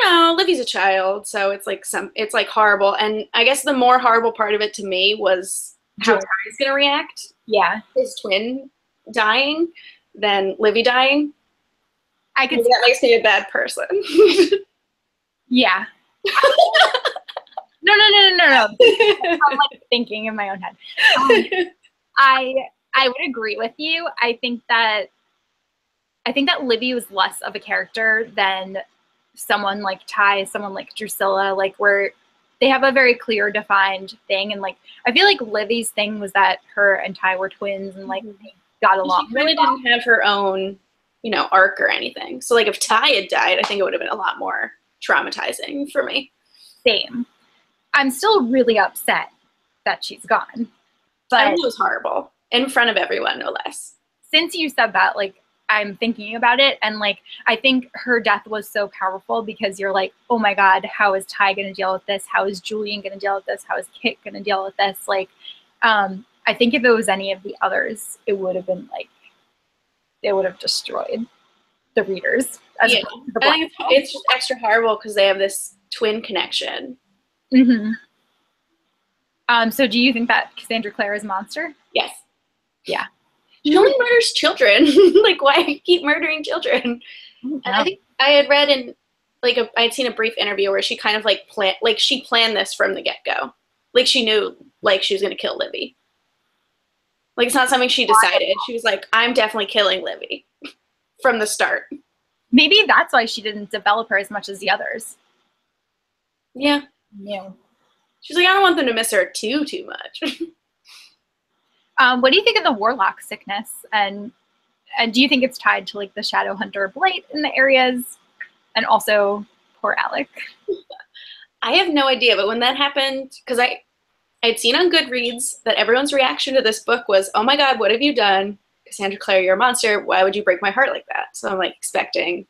No, Livy's a child, so it's like horrible. And I guess the more horrible part of it to me was how Ty's gonna react. Yeah. His twin dying, then Livy dying. I could. That makes me a bad person. Yeah. No. I'm like thinking in my own head. I would agree with you. I think that Livy was less of a character than someone like Ty, someone like Drusilla, like where they have a very clear defined thing. And like, I feel like Livy's thing was that her and Ty were twins and like they got along. She really didn't have her own, you know, arc or anything. So like if Ty had died, I think it would have been a lot more traumatizing for me. Same. I'm still really upset that she's gone. But it was horrible. In front of everyone, no less. Since you said that, like, I'm thinking about it, and like I think her death was so powerful because you're like, oh my God, how is Ty gonna deal with this? How is Julian gonna deal with this? How is Kit gonna deal with this? Like, I think if it was any of the others, it would have been like, it would have destroyed the readers. As yeah, I think it's just extra horrible because they have this twin connection. Mm-hmm. So do you think that Cassandra Clare is a monster? Yes. Yeah. She only murders children. Like, why keep murdering children? And I think I had read in, like, I had seen a brief interview where she kind of, like, she planned this from the get-go. Like, she knew, like, she was going to kill Livy. Like, it's not something she decided. She was like, I'm definitely killing Livy from the start. Maybe that's why she didn't develop her as much as the others. Yeah. Yeah. She's like, I don't want them to miss her too much. What do you think of the Warlock Sickness? And do you think it's tied to like the Shadow Hunter blight in the areas? And also poor Alec. I have no idea, but when that happened, because I'd seen on Goodreads that everyone's reaction to this book was, oh my God, what have you done? Cassandra Clare, you're a monster. Why would you break my heart like that? So I'm like expecting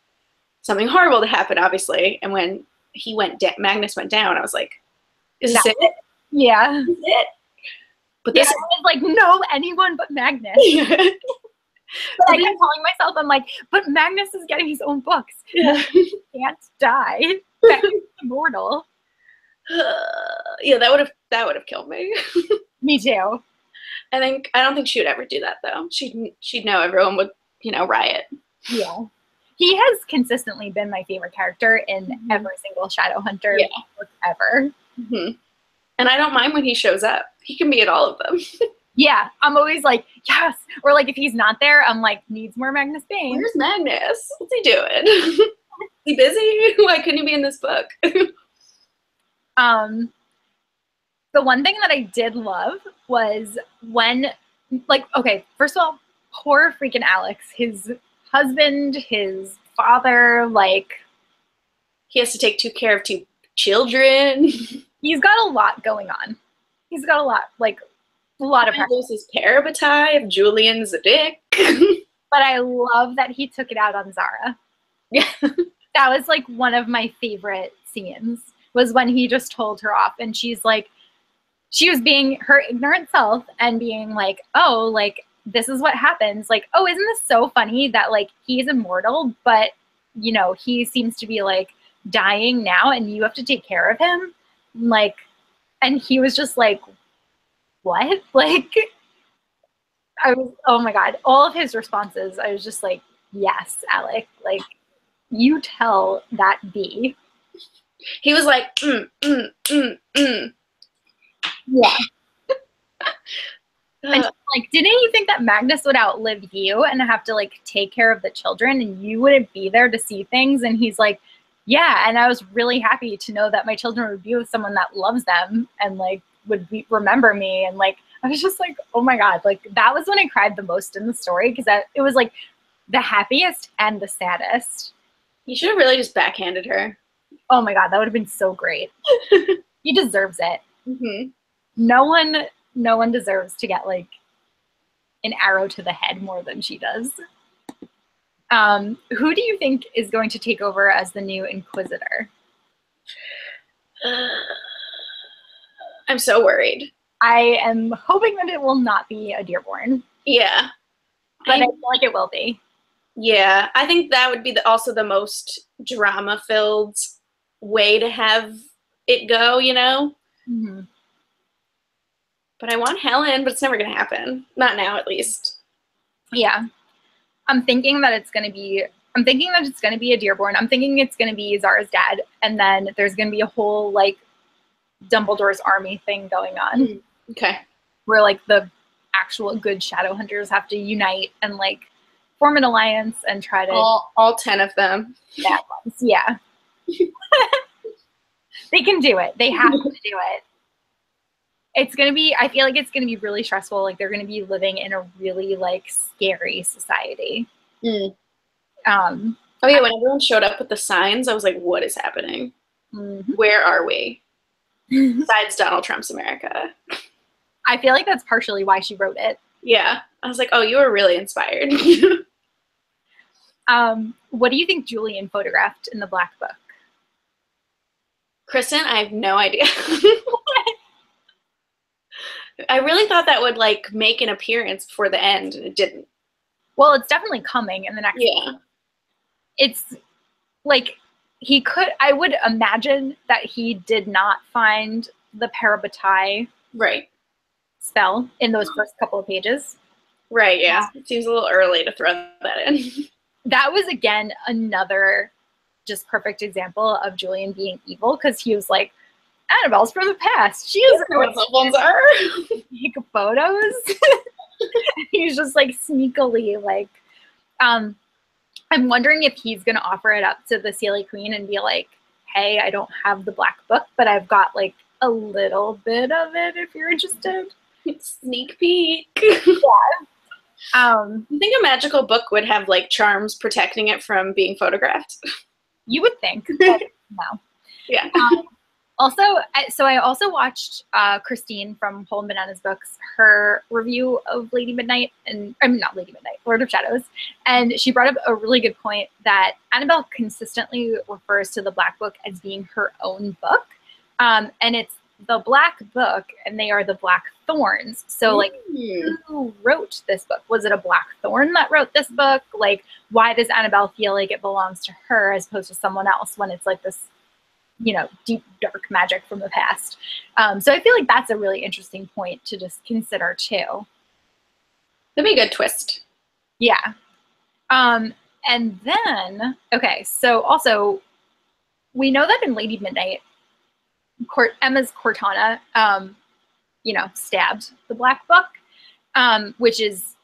something horrible to happen, obviously. And when Magnus went down, I was like, is this it? Yeah. Is this it? But this was like, no, anyone but Magnus. But I kept telling myself, I'm like, but Magnus is getting his own books. Yeah. He can't die. Magnus is immortal. Yeah, that would have killed me. Me too. I don't think she would ever do that though. She'd know everyone would, you know, riot. Yeah. He has consistently been my favorite character in every single Shadowhunter book ever. Mm-hmm. And I don't mind when he shows up. He can be at all of them. Yeah, I'm always like, yes. Or like if he's not there, I'm like, needs more Magnus Bane. Where's Magnus? What's he doing? Is he busy? Why couldn't he be in this book? The one thing that I did love was when, like, okay, first of all, poor freaking Alex, his husband, his father, like, he has to take care of two children. He's got a lot going on. He's got a lot of pressure. His parabatai if Julian's a dick. But I love that he took it out on Zara. Yeah. That was like one of my favorite scenes, was when he just told her off and she's like, she was being her ignorant self and being like, oh, like, this is what happens. Like, oh, isn't this so funny that like he's immortal, but you know, he seems to be like dying now and you have to take care of him. Like, and he was just like, what? Like, oh my God, all of his responses, I was just like, yes, Alec, like, you tell that be. He was like, Yeah. And like, didn't you think that Magnus would outlive you and have to like take care of the children and you wouldn't be there to see things? And he's like, yeah, and I was really happy to know that my children would be with someone that loves them and like would remember me. And like, I was just like, oh my God, like that was when I cried the most in the story because it was like the happiest and the saddest. You should have really just backhanded her. Oh my God, that would have been so great. He deserves it. Mm-hmm. No one deserves to get like an arrow to the head more than she does. Who do you think is going to take over as the new Inquisitor? I'm so worried. I am hoping that it will not be a Dearborn. Yeah. But I feel like it will be. Yeah, I think that would be also the most drama-filled way to have it go, you know? Mm-hmm. But I want Helen, but it's never going to happen. Not now, at least. Yeah. I'm thinking that it's going to be a Dearborn. I'm thinking it's going to be Zara's dad. And then there's going to be a whole, like, Dumbledore's army thing going on. Okay. Where like the actual good Shadowhunters have to unite and like form an alliance and try to all 10 of them. Bad ones. Yeah. They can do it. They have to do it. It's going to be, I feel like it's going to be really stressful. Like they're going to be living in a really like scary society. Oh yeah, when everyone showed up with the signs, I was like, what is happening? Where are we? Besides Donald Trump's America. I feel like that's partially why she wrote it. Yeah. I was like, oh, you were really inspired. What do you think Julian photographed in the Black Book? Kristen, I have no idea. I really thought that would like make an appearance before the end, and it didn't. Well, it's definitely coming in the next Yeah. It's like he could, I would imagine that he did not find the Parabatai Right. spell in those first couple of pages. Right, yeah. It seems a little early to throw that in. That was, again, another just perfect example of Julian being evil, because he was like, Annabelle's from the past. She doesn't know what those ones are. Take photos. He's just like sneakily like, I'm wondering if he's going to offer it up to the Seelie Queen and be like, hey, I don't have the Black Book, but I've got like a little bit of it if you're interested. Sneak peek. Yeah. You think a magical book would have like charms protecting it from being photographed? You would think, but no. Yeah. Also, I also watched Christine from Hole and Bananas Books, her review of Lady Midnight, and I mean not Lady Midnight, Lord of Shadows, and she brought up a really good point that Annabelle consistently refers to the Black Book as being her own book, and it's the Black Book, and they are the Black Thorns. So, like, who wrote this book? Was it a Black Thorn that wrote this book? Like, why does Annabelle feel like it belongs to her as opposed to someone else when it's like this, you know, deep, dark magic from the past? So I feel like that's a really interesting point to just consider, too. That'd be a good twist. Yeah. And then, okay, so also, we know that in Lady Midnight, Emma's Cortana, you know, stabbed the Black Book, which is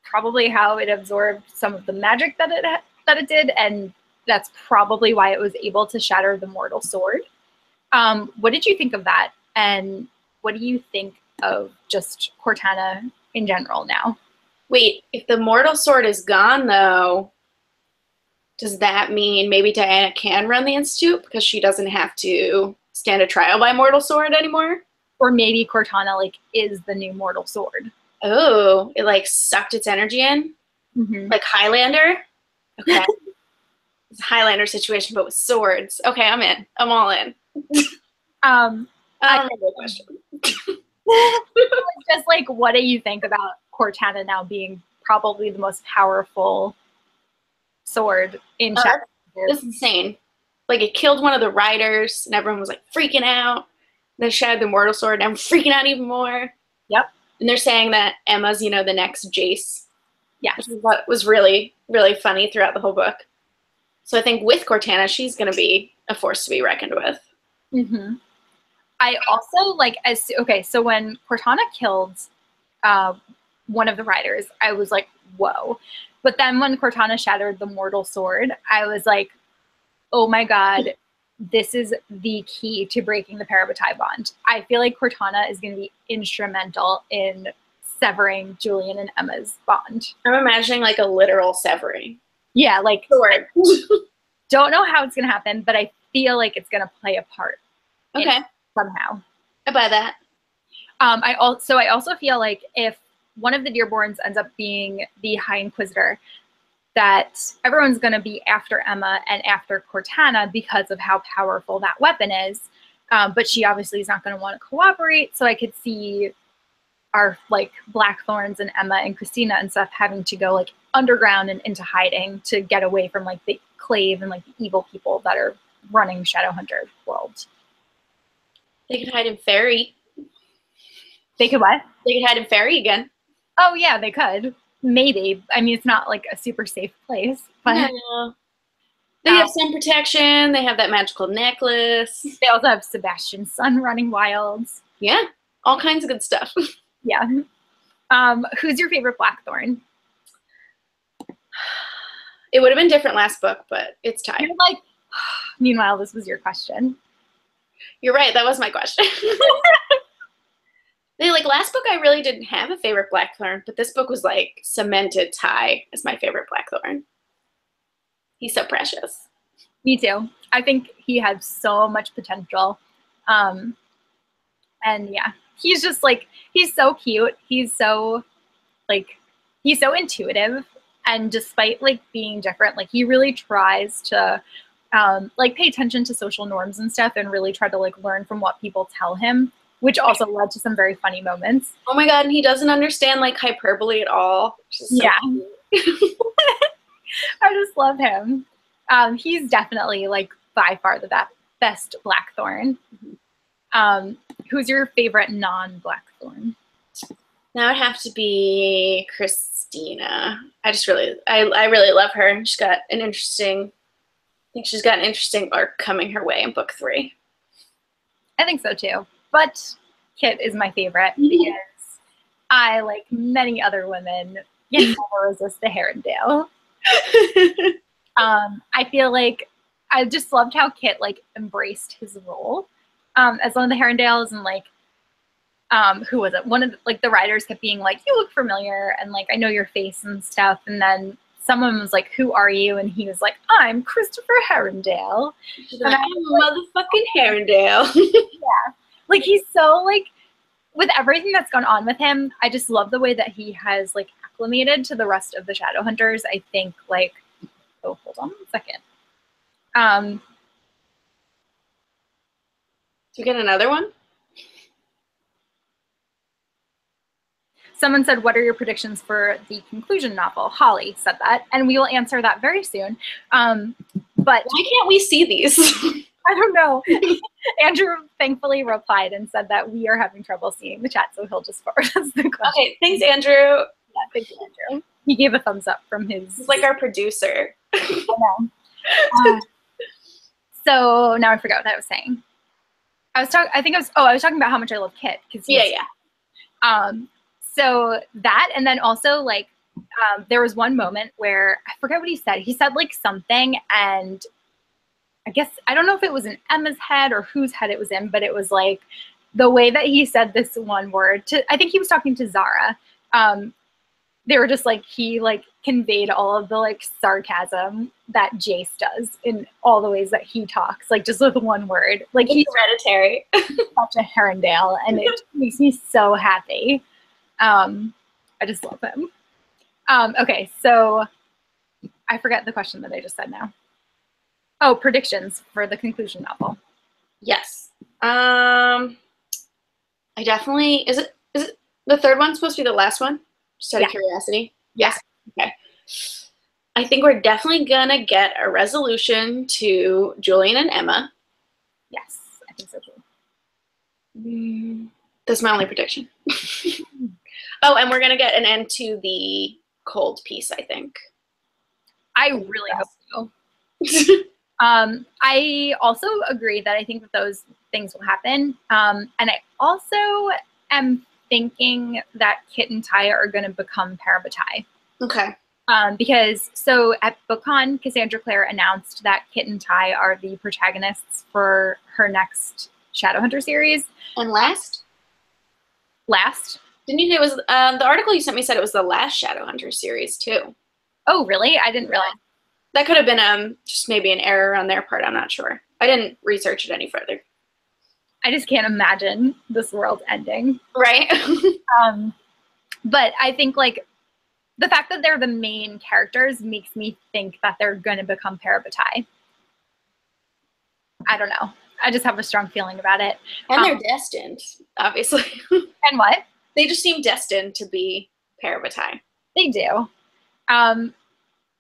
probably how it absorbed some of the magic that it did, and that's probably why it was able to shatter the mortal sword. What did you think of that, and what do you think of just Cortana in general now? Wait, if the mortal sword is gone, though, does that mean maybe Diana can run the Institute because she doesn't have to stand a trial by mortal sword anymore? Or maybe Cortana, like, is the new mortal sword. Oh, it, like, sucked its energy in? Mm-hmm. Like Highlander? Okay. It's a Highlander situation, but with swords. Okay, I'm in. I'm all in. I don't remember the question. Just, like, what do you think about Cortana now being probably the most powerful sword in Shadow? That's insane. Like, it killed one of the riders, and everyone was, like, freaking out. They shattered the mortal sword, and I'm freaking out even more. Yep. And they're saying that Emma's, you know, the next Jace. Yeah. Which is what was really, really funny throughout the whole book. So I think with Cortana, she's going to be a force to be reckoned with. Mm-hmm. I also, like, so when Cortana killed one of the riders, I was like, whoa. But then when Cortana shattered the mortal sword, I was like, oh my God, this is the key to breaking the Parabatai bond. I feel like Cortana is going to be instrumental in severing Julian and Emma's bond. I'm imagining like a literal severing. Yeah, like, sword. Don't know how it's going to happen, but I feel like it's going to play a part. Okay. Somehow. I buy that. I also feel like if one of the Dearborns ends up being the High Inquisitor, that everyone's going to be after Emma and after Cortana because of how powerful that weapon is. But she obviously is not going to want to cooperate. So I could see our like Blackthorns and Emma and Christina and stuff having to go like underground and into hiding to get away from like the Clave and like the evil people that are running Shadowhunter world. They could hide in Fairy. They could what? They could hide in Fairy again. Oh yeah, they could. Maybe. I mean, it's not like a super safe place, but They have sun protection. They have that magical necklace. They also have Sebastian's son running wild. Yeah, all kinds of good stuff. Yeah. Who's your favorite Blackthorn? It would have been different last book, but it's tied. You're like, meanwhile, this was your question. You're right. That was my question. Last book, I really didn't have a favorite Blackthorn, but this book was like cemented Ty as my favorite Blackthorn. He's so precious. Me too. I think he has so much potential. And yeah, he's just like, he's so cute. He's so intuitive. And despite like being different, like he really tries to like pay attention to social norms and stuff and really try to like learn from what people tell him, which also led to some very funny moments. Oh my God, and he doesn't understand like hyperbole at all. So yeah. I just love him. He's definitely like by far the best Blackthorn. Who's your favorite non-Blackthorn? That would have to be Christina. I really love her. She's got an interesting arc coming her way in book 3. I think so too. But Kit is my favorite because I, like many other women, can never resist the Herondale. I feel like I just loved how Kit like embraced his role as one of the Herondales, and like who was it? One of the writers kept being like, "You look familiar," and like I know your face and stuff, and then someone was like, "Who are you?" And he was like, "I'm Christopher Herondale." And I'm motherfucking Herondale. Yeah. Like he's so like, with everything that's gone on with him, I just love the way that he has like acclimated to the rest of the Shadowhunters. I think like, oh, hold on a second. Do you get another one? Someone said, what are your predictions for the conclusion novel? Holly said that, and we will answer that very soon. But why can't we see these? I don't know. Andrew thankfully replied and said that we are having trouble seeing the chat, so he'll just forward us the question. Okay, thanks, Andrew. Yeah, thank you, Andrew. He gave a thumbs up from his... He's like our producer. I know. So now I forgot what I was saying. I was talking about how much I love Kit. So that, and then also like, there was one moment where I forget what he said. He said like something, and I guess, I don't know if it was in Emma's head or whose head it was in, but it was like the way that he said this one word I think he was talking to Zara. They were just like, he like conveyed all of the like sarcasm that Jace does in all the ways that he talks, like just with one word. Like he's hereditary. Such a Herondale, and it makes me so happy. I just love him. Okay, so I forget the question that I just said now. Oh, predictions for the conclusion novel. Yes. I definitely, is it the third one supposed to be the last one? Just out of curiosity. Yes. Okay. I think we're definitely gonna get a resolution to Julian and Emma. Yes, I think so too. That's my only prediction. Oh, and we're gonna get an end to the cold piece, I think. I really hope so. I also agree that I think that those things will happen. And I also am thinking that Kit and Ty are going to become parabatai. Okay. Because so at BookCon, Cassandra Clare announced that Kit and Ty are the protagonists for her next Shadowhunter series. And last? Didn't you say it was, the article you sent me said it was the last Shadowhunter series too. Oh, really? I didn't realize. That could have been just maybe an error on their part. I'm not sure. I didn't research it any further. I just can't imagine this world ending. Right. But I think like the fact that they're the main characters makes me think that they're going to become parabatai. I don't know. I just have a strong feeling about it. And they're destined, obviously. And what? They just seem destined to be parabatai. They do.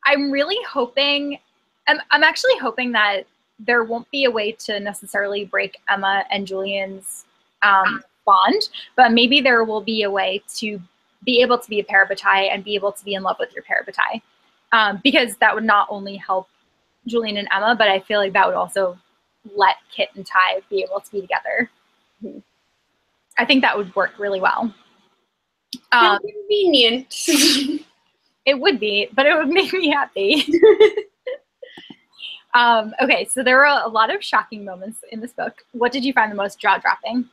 I'm really hoping, I'm actually hoping that there won't be a way to necessarily break Emma and Julian's bond, but maybe there will be a way to be able to be a parabatai and be able to be in love with your parabatai. Because that would not only help Julian and Emma, but I feel like that would also let Kit and Ty be able to be together. Mhm. I think that would work really well. How convenient. It would be, but it would make me happy. Okay, so there were a lot of shocking moments in this book. What did you find the most jaw-dropping?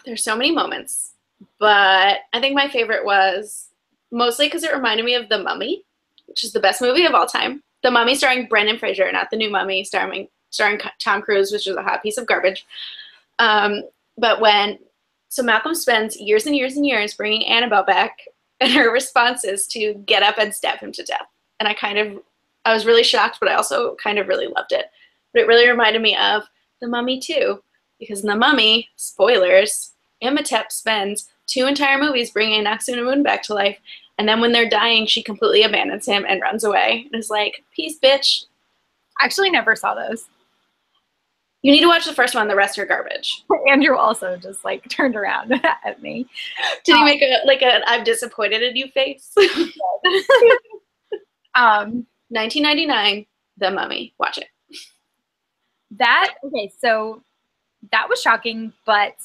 There's so many moments, but I think my favorite was mostly because it reminded me of The Mummy, which is the best movie of all time. The Mummy starring Brendan Fraser, not the new Mummy starring Tom Cruise, which is a hot piece of garbage. So Malcolm spends years and years and years bringing Annabelle back, and her response is to get up and stab him to death. And I was really shocked, but I also kind of really loved it. But it really reminded me of The Mummy too, because in The Mummy, spoilers, Imhotep spends 2 entire movies bringing Noxunamun back to life, and then when they're dying, she completely abandons him and runs away and is like, peace, bitch. I actually never saw those. You need to watch the first one. The rest are garbage. Andrew also just like turned around at me. Did he make a I'm disappointed in you face? 1999, The Mummy. Watch it. Okay, so that was shocking, but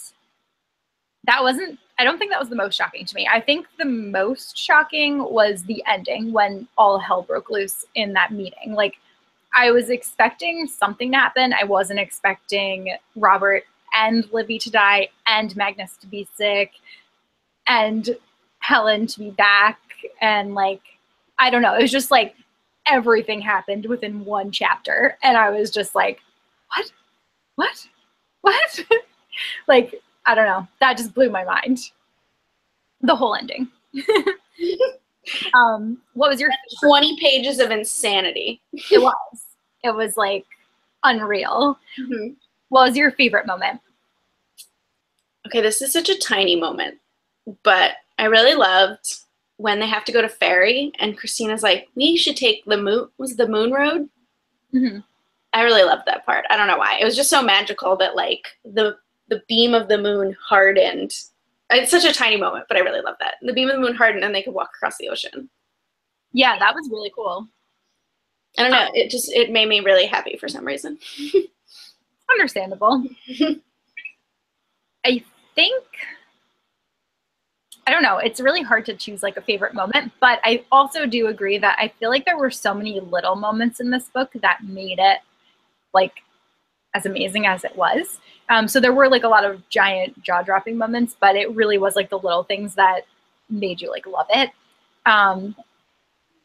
that wasn't, I don't think that was the most shocking to me. I think the most shocking was the ending when all hell broke loose in that meeting. Like, I was expecting something to happen. I wasn't expecting Robert and Livy to die and Magnus to be sick and Helen to be back. And like, I don't know. It was just like everything happened within one chapter. And I was just like, what? Like, I don't know. That just blew my mind. The whole ending. What was your 20 pages of insanity? It was like unreal. Mm-hmm. What was your favorite moment? Okay, this is such a tiny moment, but I really loved when they have to go to Ferry and Christina's like, we should take the moon road? Mm-hmm. I really loved that part. I don't know why. It was just so magical that like the beam of the moon hardened. It's such a tiny moment, but I really love that. The beam of the moon hardened and they could walk across the ocean. Yeah, that was really cool. I don't know. It made me really happy for some reason. Understandable. I think, I don't know, it's really hard to choose like a favorite moment, but I also do agree that I feel like there were so many little moments in this book that made it like as amazing as it was. So there were like a lot of giant jaw-dropping moments, but it really was like the little things that made you like love it.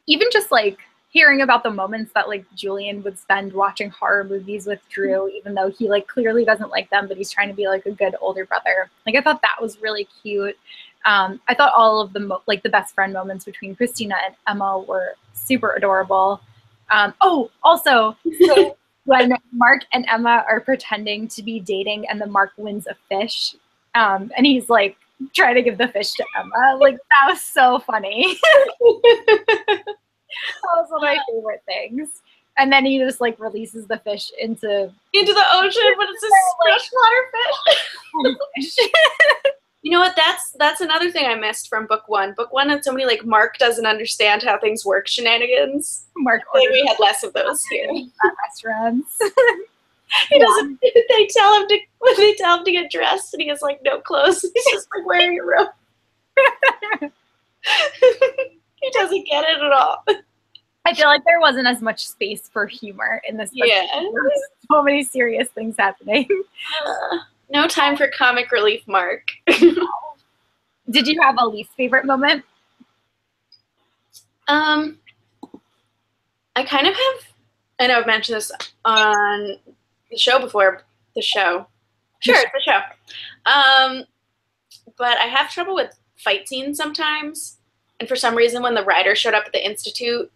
Even just like hearing about the moments that like Julian would spend watching horror movies with Drew, even though he like clearly doesn't like them, but he's trying to be like a good older brother. Like I thought that was really cute. I thought all of the like the best friend moments between Christina and Emma were super adorable. Also, so when Mark and Emma are pretending to be dating and then Mark wins a fish, and he's like trying to give the fish to Emma, like that was so funny. That was one of my favorite things. And then he just like releases the fish into the ocean, but it's a freshwater fish. You know what? That's another thing I missed from book one. Book one had so many like Mark doesn't understand how things work shenanigans. Mark we had less of those here at restaurants. He doesn't. They tell him to get dressed, and he has like no clothes. He's just like wearing a robe. He doesn't get it at all. I feel like there wasn't as much space for humor in this book. Yeah. There were so many serious things happening. No time for comic relief, Mark. Did you have a least favorite moment? I kind of have, I know I've mentioned this on the show before. Sure, it's the show. But I have trouble with fight scenes sometimes. And for some reason, when the writer showed up at the Institute,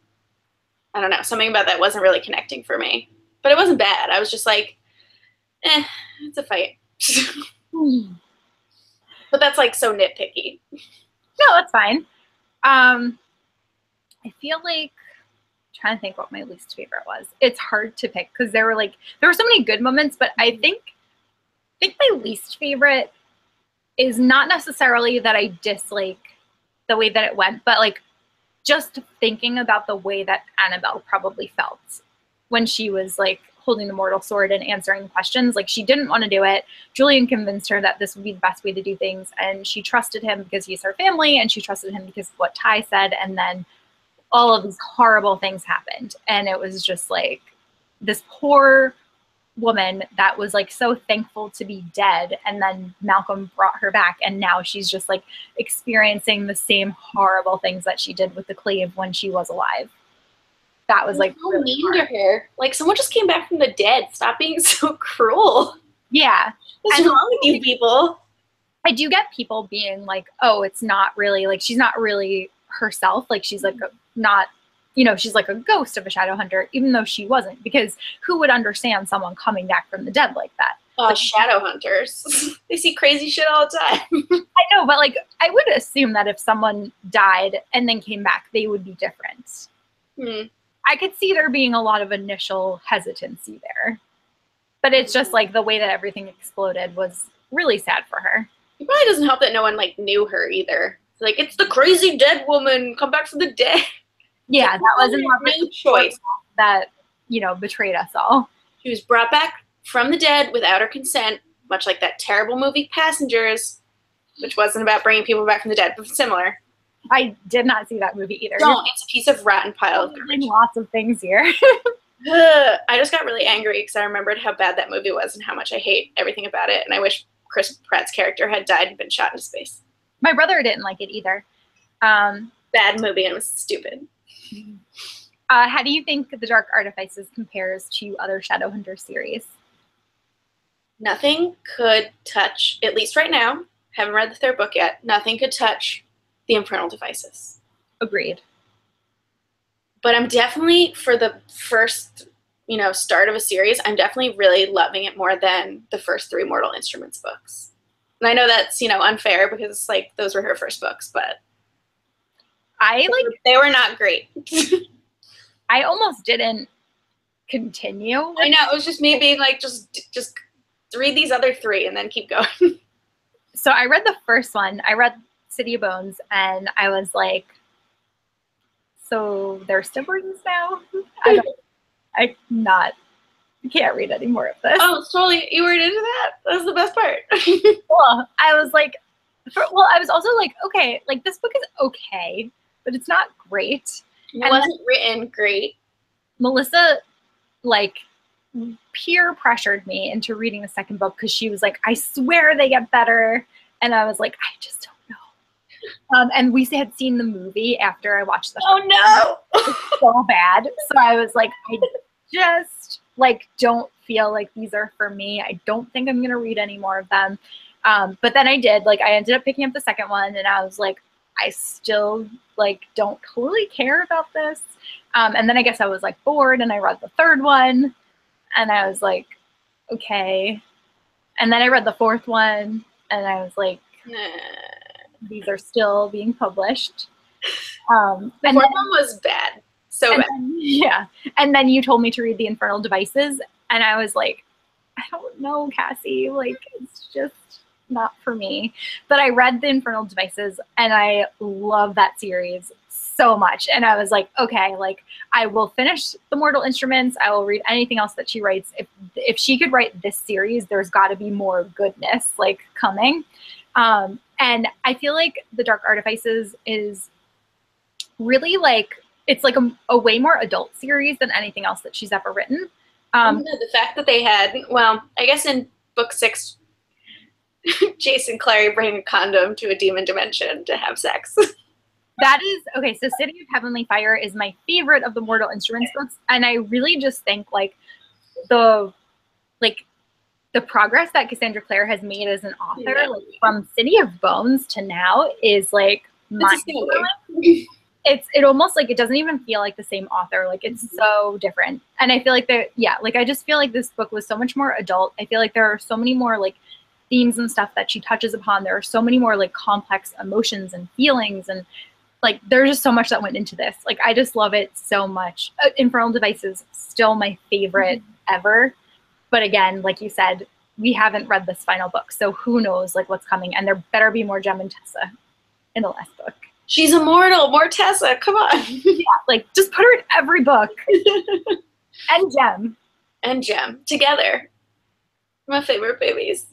I don't know, something about that wasn't really connecting for me. But it wasn't bad. I was just like, it's a fight. But that's like so nitpicky. No, that's fine. I feel like I'm trying to think what my least favorite was. It's hard to pick because there were so many good moments, but I think my least favorite is not necessarily that I dislike the way that it went, but like just thinking about the way that Annabelle probably felt when she was like holding the mortal sword and answering questions. Like she didn't want to do it. Julian convinced her that this would be the best way to do things, and she trusted him because he's her family, and she trusted him because of what Ty said. And then all of these horrible things happened, and it was just like this poor woman that was like so thankful to be dead, and then Malcolm brought her back, and now she's just like experiencing the same horrible things that she did with the Cleave when she was alive. That was like so really mean hard. to her. Like, someone just came back from the dead. Stop being so cruel. Yeah. What's And wrong with you people? I do get people being like, oh, it's not really, like, she's not really herself. Like, she's like not, you know, she's like a ghost of a shadow hunter, even though she wasn't, because who would understand someone coming back from the dead like that? Oh, shadow hunters. They see crazy shit all the time. I know, but like, I would assume that if someone died and then came back, they would be different. I could see there being a lot of initial hesitancy there, but it's just like the way that everything exploded was really sad for her. It probably doesn't help that no one like knew her either. Like, it's the crazy dead woman, come back from the dead. Yeah, that wasn't no choice. That, you know, betrayed us all. She was brought back from the dead without her consent, much like that terrible movie Passengers, which wasn't about bringing people back from the dead, but similar. I did not see that movie either. Don't. It's a piece of rotten pile of There's garbage. lots of things here. I just got really angry because I remembered how bad that movie was and how much I hate everything about it, and I wish Chris Pratt's character had died and been shot into space. My brother didn't like it either. Bad movie, and it was stupid. How do you think The Dark Artifices compares to other Shadowhunter series? Nothing could touch, at least right now, haven't read the third book yet, nothing could touch the Infernal Devices. Agreed. But I'm definitely, for the first, you know, start of a series, I'm definitely really loving it more than the first 3 Mortal Instruments books. And I know that's, you know, unfair because, like, those were her first books, but they were not great. I almost didn't continue. I know, it was just me being like, just read these other 3 and then keep going. So I read the first one. I read City of Bones, and I was like, so they're siblings now? I can't read any more of this. Oh, totally. You were into that? That was the best part. Well, I was like, I was also like, okay, like this book is okay, but it's not great. It wasn't written great. Melissa, like, peer pressured me into reading the second book because she was like, I swear they get better. And I was like, I just don't know. And we had seen the movie after I watched the film. Oh, no! It was so bad. So I was like, I just, like, don't feel like these are for me. I don't think I'm going to read any more of them. But then I did. Like, I ended up picking up the second one, and I was like, I still, like, don't totally care about this. And then I guess I was, like, bored, and I read the third one, and I was like, okay. And then I read the fourth one, and I was like, these are still being published. The fourth one was bad. So bad. Yeah. And then you told me to read the Infernal Devices, and I was like, I don't know, Cassie. Like, it's just not for me. But I read the Infernal Devices, and I love that series so much. And I was like, okay, like, I will finish the Mortal Instruments. I will read anything else that she writes. If she could write this series, there's got to be more goodness, like, coming. And I feel like The Dark Artifices is really, like, it's like a way more adult series than anything else that she's ever written. The fact that they had, well, I guess in book 6, Jason Clary bring a condom to a demon dimension to have sex. That is, okay, so City of Heavenly Fire is my favorite of the Mortal Instruments books, and I really just think, like, the progress that Cassandra Clare has made as an author, like, from City of Bones to now is, like, mind-blowing. It almost, like, it doesn't even feel like the same author. Like, it's so different. And I feel like I just feel like this book was so much more adult. I feel like there are so many more, like, themes and stuff that she touches upon. There are so many more, like, complex emotions and feelings, and, like, there's just so much that went into this. Like, I just love it so much. Infernal Devices, still my favorite ever. But again, like you said, we haven't read this final book, so who knows, like, what's coming. And there better be more Gem and Tessa in the last book. She's immortal, more Tessa, come on. Yeah, like, just put her in every book. And Jem. And Jem together. My favorite babies.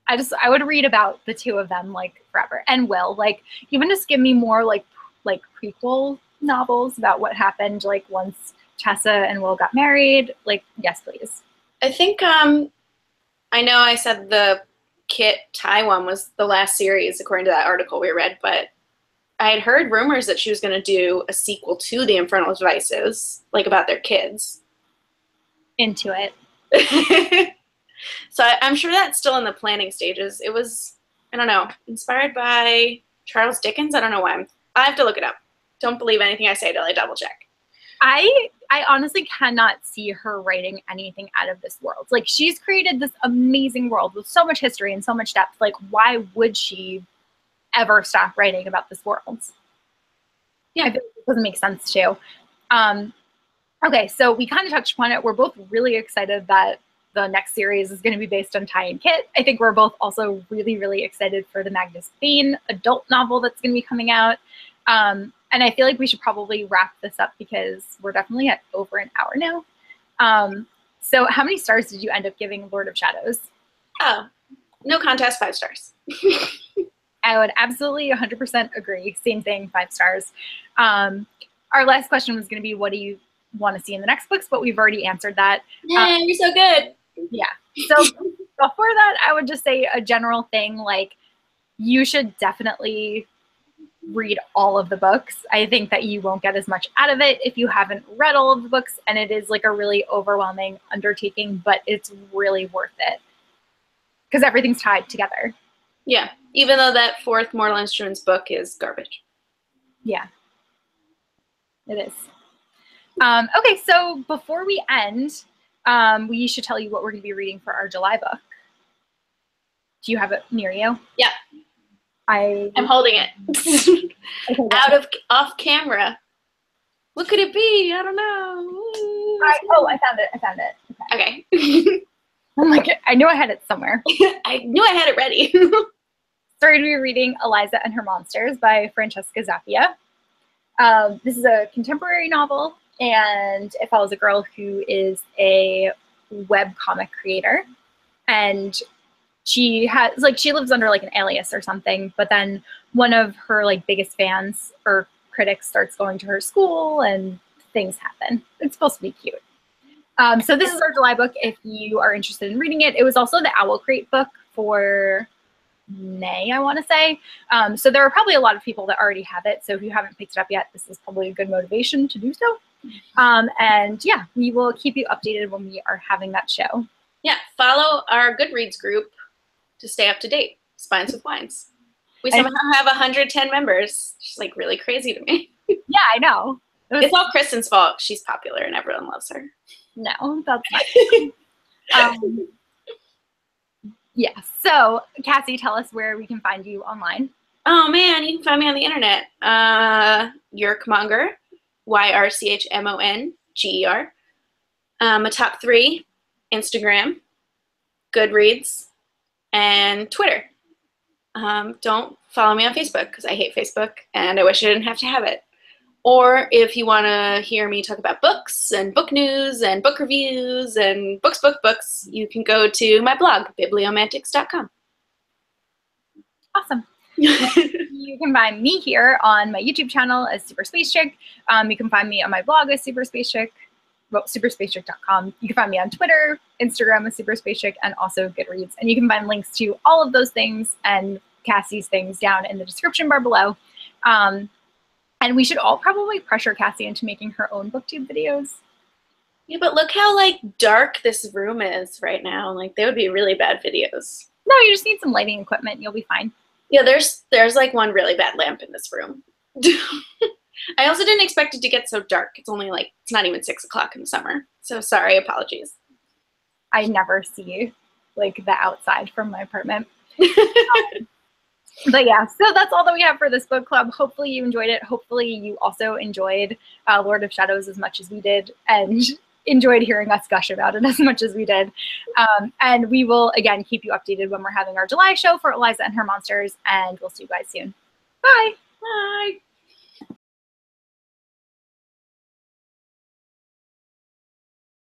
I would read about the two of them like forever. And Will, like, even just give me more like prequel novels about what happened like once Tessa and Will got married. Like, yes, please. I think I know I said the Kit Ty one was the last series according to that article we read, but I had heard rumors that she was going to do a sequel to the Infernal Devices, like about their kids. Into it. So I'm sure that's still in the planning stages. It was, I don't know, inspired by Charles Dickens. I don't know why. I have to look it up. Don't believe anything I say till I double check. I honestly cannot see her writing anything out of this world. Like, she's created this amazing world with so much history and so much depth. Like, why would she ever stop writing about this world? Yeah, I feel like it doesn't make sense too. Okay, so we kind of touched upon it. We're both really excited that the next series is going to be based on Ty and Kit. I think we're both also really, really excited for the Magnus Bane adult novel that's going to be coming out. And I feel like we should probably wrap this up because we're definitely at over an hour now. So how many stars did you end up giving Lord of Shadows? Oh, no contest, 5 stars. I would absolutely 100% agree. Same thing, 5 stars. Our last question was going to be, what do you want to see in the next books? But we've already answered that. Yeah, you're so good. Yeah. So before that, I would just say a general thing, like, you should definitely read all of the books. I think that you won't get as much out of it if you haven't read all of the books, and it is like a really overwhelming undertaking, but it's really worth it because everything's tied together. Yeah, even though that 4th Mortal Instruments book is garbage. Yeah, it is. Okay, so before we end, we should tell you what we're going to be reading for our July book. Do you have it near you? Yeah. I'm holding it. Okay, off camera. What could it be? I don't know. I found it. Okay. I'm like, I knew I had it somewhere. I knew I had it ready. So we're going to be reading Eliza and Her Monsters by Francesca Zappia. This is a contemporary novel, and it follows a girl who is a webcomic creator, and she lives under like an alias or something, but then one of her like biggest fans or critics starts going to her school and things happen. It's supposed to be cute. So this is our July book if you are interested in reading it. It was also the Owl Crate book for May, I want to say. So there are probably a lot of people that already have it. So if you haven't picked it up yet, this is probably a good motivation to do so. And yeah, we will keep you updated when we are having that show. Yeah, follow our Goodreads group to stay up to date. Spines with Wines. We somehow have 110 members. She's like really crazy to me. Yeah, I know. It's all Kristen's fault. She's popular and everyone loves her. No, that's not true. Yeah, so Cassie, tell us where we can find you online. Oh man, you can find me on the internet. Yerkmonger, YRCHMONGER. A top 3, Instagram, Goodreads, and Twitter. Don't follow me on Facebook because I hate Facebook and I wish I didn't have to have it. Or if you want to hear me talk about books and book news and book reviews and books, you can go to my blog, bibliomantics.com. Awesome. You can find me here on my YouTube channel as Super Space Chick. You can find me on my blog as Super Space Chick. Well, superspacechick.com. You can find me on Twitter, Instagram as Super Space Chick, and also Goodreads. And you can find links to all of those things and Cassie's things down in the description bar below. And we should all probably pressure Cassie into making her own booktube videos. Yeah, but look how like dark this room is right now. Like they would be really bad videos. No, you just need some lighting equipment. You'll be fine. Yeah, there's like one really bad lamp in this room. I also didn't expect it to get so dark. It's only like, it's not even 6 o'clock in the summer. So sorry, apologies. I never see like the outside from my apartment. But yeah, so that's all that we have for this book club. Hopefully you enjoyed it. Hopefully you also enjoyed Lord of Shadows as much as we did and enjoyed hearing us gush about it as much as we did. And we will, again, keep you updated when we're having our July show for Eliza and Her Monsters, and we'll see you guys soon. Bye. Bye.